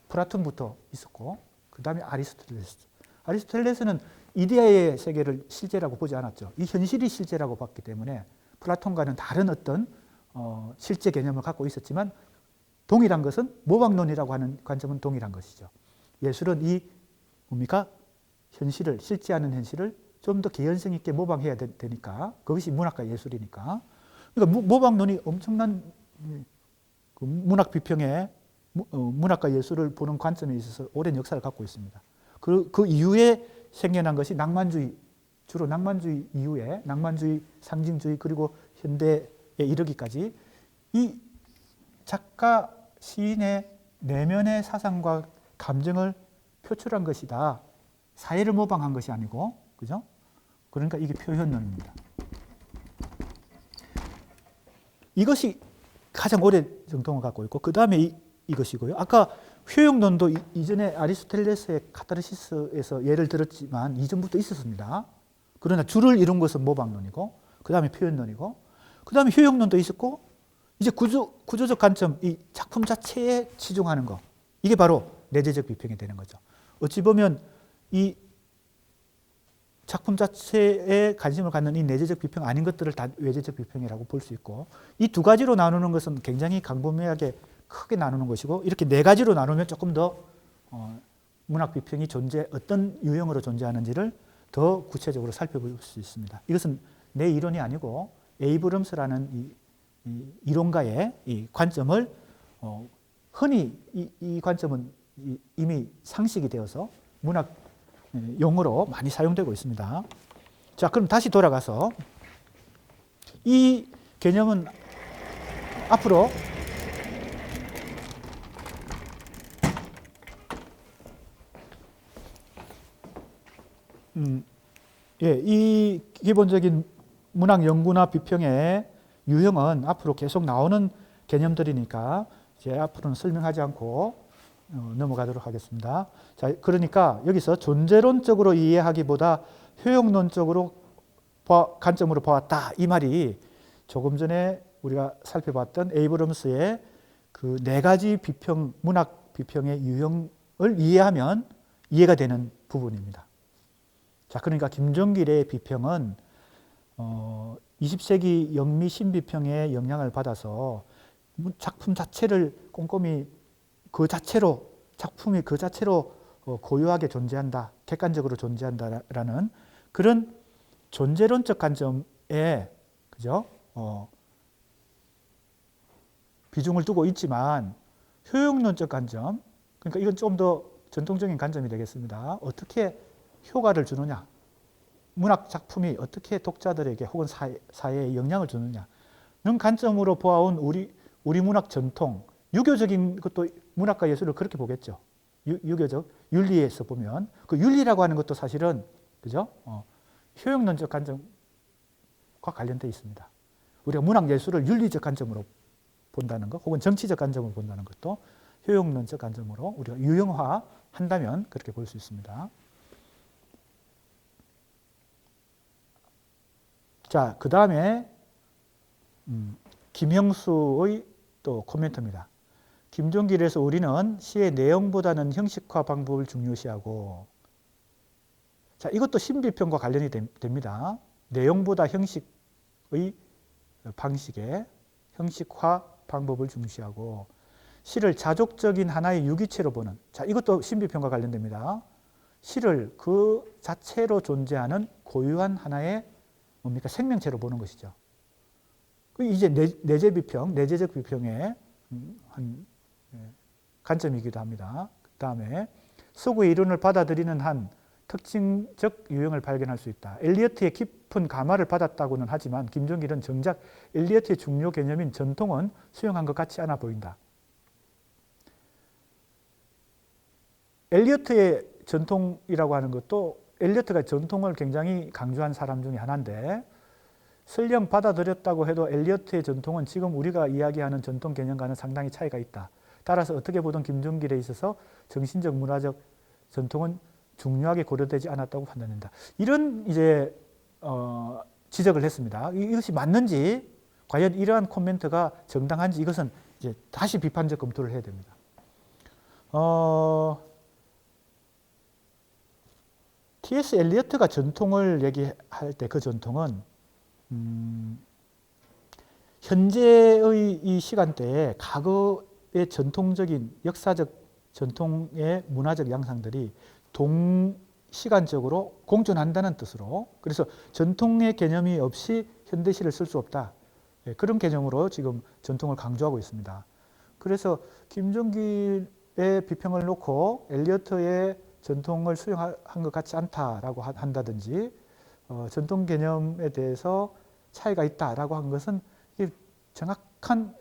플라톤부터 있었고 그 다음에 아리스토텔레스. 아리스토텔레스는 이데아의 세계를 실제라고 보지 않았죠. 이 현실이 실제라고 봤기 때문에 플라톤과는 다른 어떤 실제 개념을 갖고 있었지만 동일한 것은 모방론이라고 하는 관점은 동일한 것이죠. 예술은 이 뭡니까? 현실을 실제하는 현실을 좀 더 개연성 있게 모방해야 되니까 그것이 문학과 예술이니까 그러니까 모방론이 엄청난 그 문학 비평의 문학과 예술을 보는 관점에 있어서 오랜 역사를 갖고 있습니다. 그 이후에 생겨난 것이 낭만주의, 주로 낭만주의 이후에 낭만주의, 상징주의 그리고 현대에 이르기까지 이 작가, 시인의 내면의 사상과 감정을 표출한 것이다. 사회를 모방한 것이 아니고, 그죠? 그러니까 이게 표현론입니다. 이것이 가장 오래 정통을 갖고 있고, 그 다음에 이것이고요. 아까 효용론도 이전에 아리스토텔레스의 카타르시스에서 예를 들었지만 이전부터 있었습니다. 그러나 주를 이룬 것은 모방론이고, 그 다음에 표현론이고, 그 다음에 효용론도 있었고, 이제 구조적 관점, 이 작품 자체에 치중하는 것. 이게 바로 내재적 비평이 되는 거죠. 어찌 보면 이 작품 자체에 관심을 갖는 이 내재적 비평 아닌 것들을 다 외재적 비평이라고 볼 수 있고, 이 두 가지로 나누는 것은 굉장히 광범위하게 크게 나누는 것이고, 이렇게 네 가지로 나누면 조금 더 문학 비평이 어떤 유형으로 존재하는지를 더 구체적으로 살펴볼 수 있습니다. 이것은 내 이론이 아니고 에이브럼스라는 이 이론가의 이 관점을 흔히 이 관점은 이미 상식이 되어서 문학 용어로 많이 사용되고 있습니다. 자, 그럼 다시 돌아가서 이 개념은 앞으로 이 기본적인 문학 연구나 비평의 유형은 앞으로 계속 나오는 개념들이니까 이제 앞으로는 설명하지 않고 넘어가도록 하겠습니다. 자, 그러니까 여기서 존재론적으로 이해하기보다 효용론적으로 관점으로 보았다. 이 말이 조금 전에 우리가 살펴봤던 에이브럼스의 그 네 가지 비평, 문학 비평의 유형을 이해하면 이해가 되는 부분입니다. 자, 그러니까 김종길의 비평은 20세기 영미 신비평의 영향을 받아서 작품 자체를 꼼꼼히 작품이 그 자체로 고유하게 존재한다, 객관적으로 존재한다라는 그런 존재론적 관점에 그죠? 비중을 두고 있지만 효용론적 관점, 그러니까 이건 좀 더 전통적인 관점이 되겠습니다. 어떻게 효과를 주느냐, 문학 작품이 어떻게 독자들에게 혹은 사회에 영향을 주느냐는 관점으로 보아온 우리 문학 전통, 유교적인 것도 문학과 예술을 그렇게 보겠죠. 유교적 윤리에서 보면 그 윤리라고 하는 것도 사실은 그죠? 효용론적 관점과 관련되어 있습니다. 우리가 문학 예술을 윤리적 관점으로 본다는 것, 혹은 정치적 관점으로 본다는 것도 효용론적 관점으로 우리가 유형화한다면 그렇게 볼 수 있습니다. 자, 그 다음에 김형수의 또 코멘트입니다. 김종길에서 우리는 시의 내용보다는 형식화 방법을 중요시하고, 자, 이것도 신비평과 관련이 됩니다. 내용보다 형식의 방식에 형식화 방법을 중시하고 시를 자족적인 하나의 유기체로 보는, 자, 이것도 신비평과 관련됩니다. 시를 그 자체로 존재하는 고유한 하나의 뭡니까? 생명체로 보는 것이죠. 이제 내재적 비평의 한 관점이기도 합니다. 그 다음에 서구의 이론을 받아들이는 한 특징적 유형을 발견할 수 있다. 엘리어트의 깊은 감화를 받았다고는 하지만 김종길은 정작 엘리어트의 중요 개념인 전통은 수용한 것 같지 않아 보인다. 엘리어트의 전통이라고 하는 것도 엘리어트가 전통을 굉장히 강조한 사람 중에 하나인데 설령 받아들였다고 해도 엘리어트의 전통은 지금 우리가 이야기하는 전통 개념과는 상당히 차이가 있다. 따라서 어떻게 보든 김종길에 있어서 정신적 문화적 전통은 중요하게 고려되지 않았다고 판단된다. 이런 이제 지적을 했습니다. 이것이 맞는지 과연 이러한 코멘트가 정당한지 이것은 이제 다시 비판적 검토를 해야 됩니다. T.S. 엘리어트가 전통을 얘기할 때 그 전통은 현재의 이 시간대에 과거의 전통적인 역사적 전통의 문화적 양상들이 동시간적으로 공존한다는 뜻으로, 그래서 전통의 개념이 없이 현대시를 쓸 수 없다. 그런 개념으로 지금 전통을 강조하고 있습니다. 그래서 김종길의 비평을 놓고 엘리어트의 전통을 수용한 것 같지 않다라고 한다든지 전통 개념에 대해서 차이가 있다라고 한 것은 정확한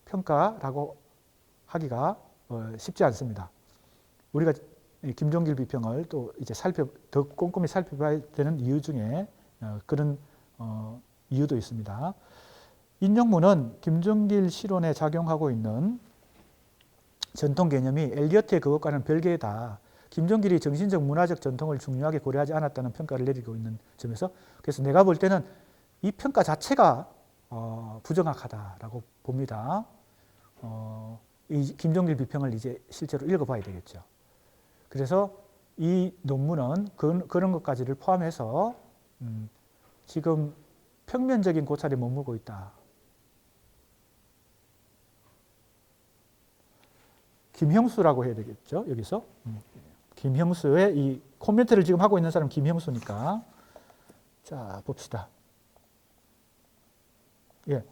평가라고 하기가 쉽지 않습니다. 우리가 김종길 비평을 또 이제 더 꼼꼼히 살펴봐야 되는 이유 중에 그런 이유도 있습니다. 인용문은 김종길 실론에 작용하고 있는 전통 개념이 엘리어트의 그것과는 별개다. 김종길이 정신적 문화적 전통을 중요하게 고려하지 않았다는 평가를 내리고 있는 점에서, 그래서 내가 볼 때는 이 평가 자체가 부정확하다라고 봅니다. 이 김종길 비평을 이제 실제로 읽어봐야 되겠죠. 그래서 이 논문은 그런 것까지를 포함해서 지금 평면적인 고찰에 머물고 있다. 김형수라고 해야 되겠죠, 여기서. 김형수의 이 코멘트를 지금 하고 있는 사람 김형수니까. 자, 봅시다. 예.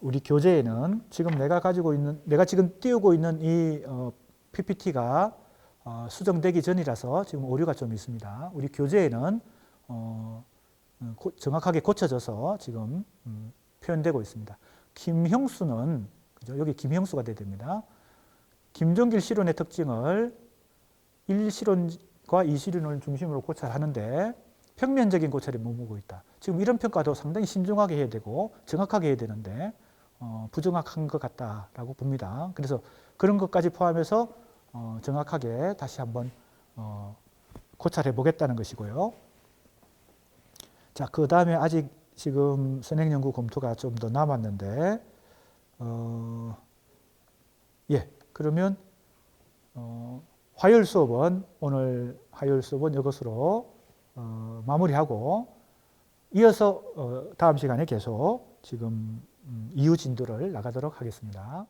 우리 교재에는 지금 내가 지금 띄우고 있는 이 PPT가 수정되기 전이라서 지금 오류가 좀 있습니다. 우리 교재에는 정확하게 고쳐져서 지금 표현되고 있습니다. 김형수는, 그죠? 여기 김형수가 돼야 됩니다. 김종길 실론의 특징을 1실론과 2실론을 중심으로 고찰하는데 평면적인 고찰에 머무르고 있다. 지금 이런 평가도 상당히 신중하게 해야 되고 정확하게 해야 되는데 부정확한 것 같다라고 봅니다. 그래서 그런 것까지 포함해서 정확하게 다시 한번 고찰해 보겠다는 것이고요. 자, 그 다음에 아직 지금 선행연구 검토가 좀 더 남았는데, 예, 그러면 오늘 화요일 수업은 이것으로 마무리하고 이어서 다음 시간에 계속 지금 이후 진도를 나가도록 하겠습니다.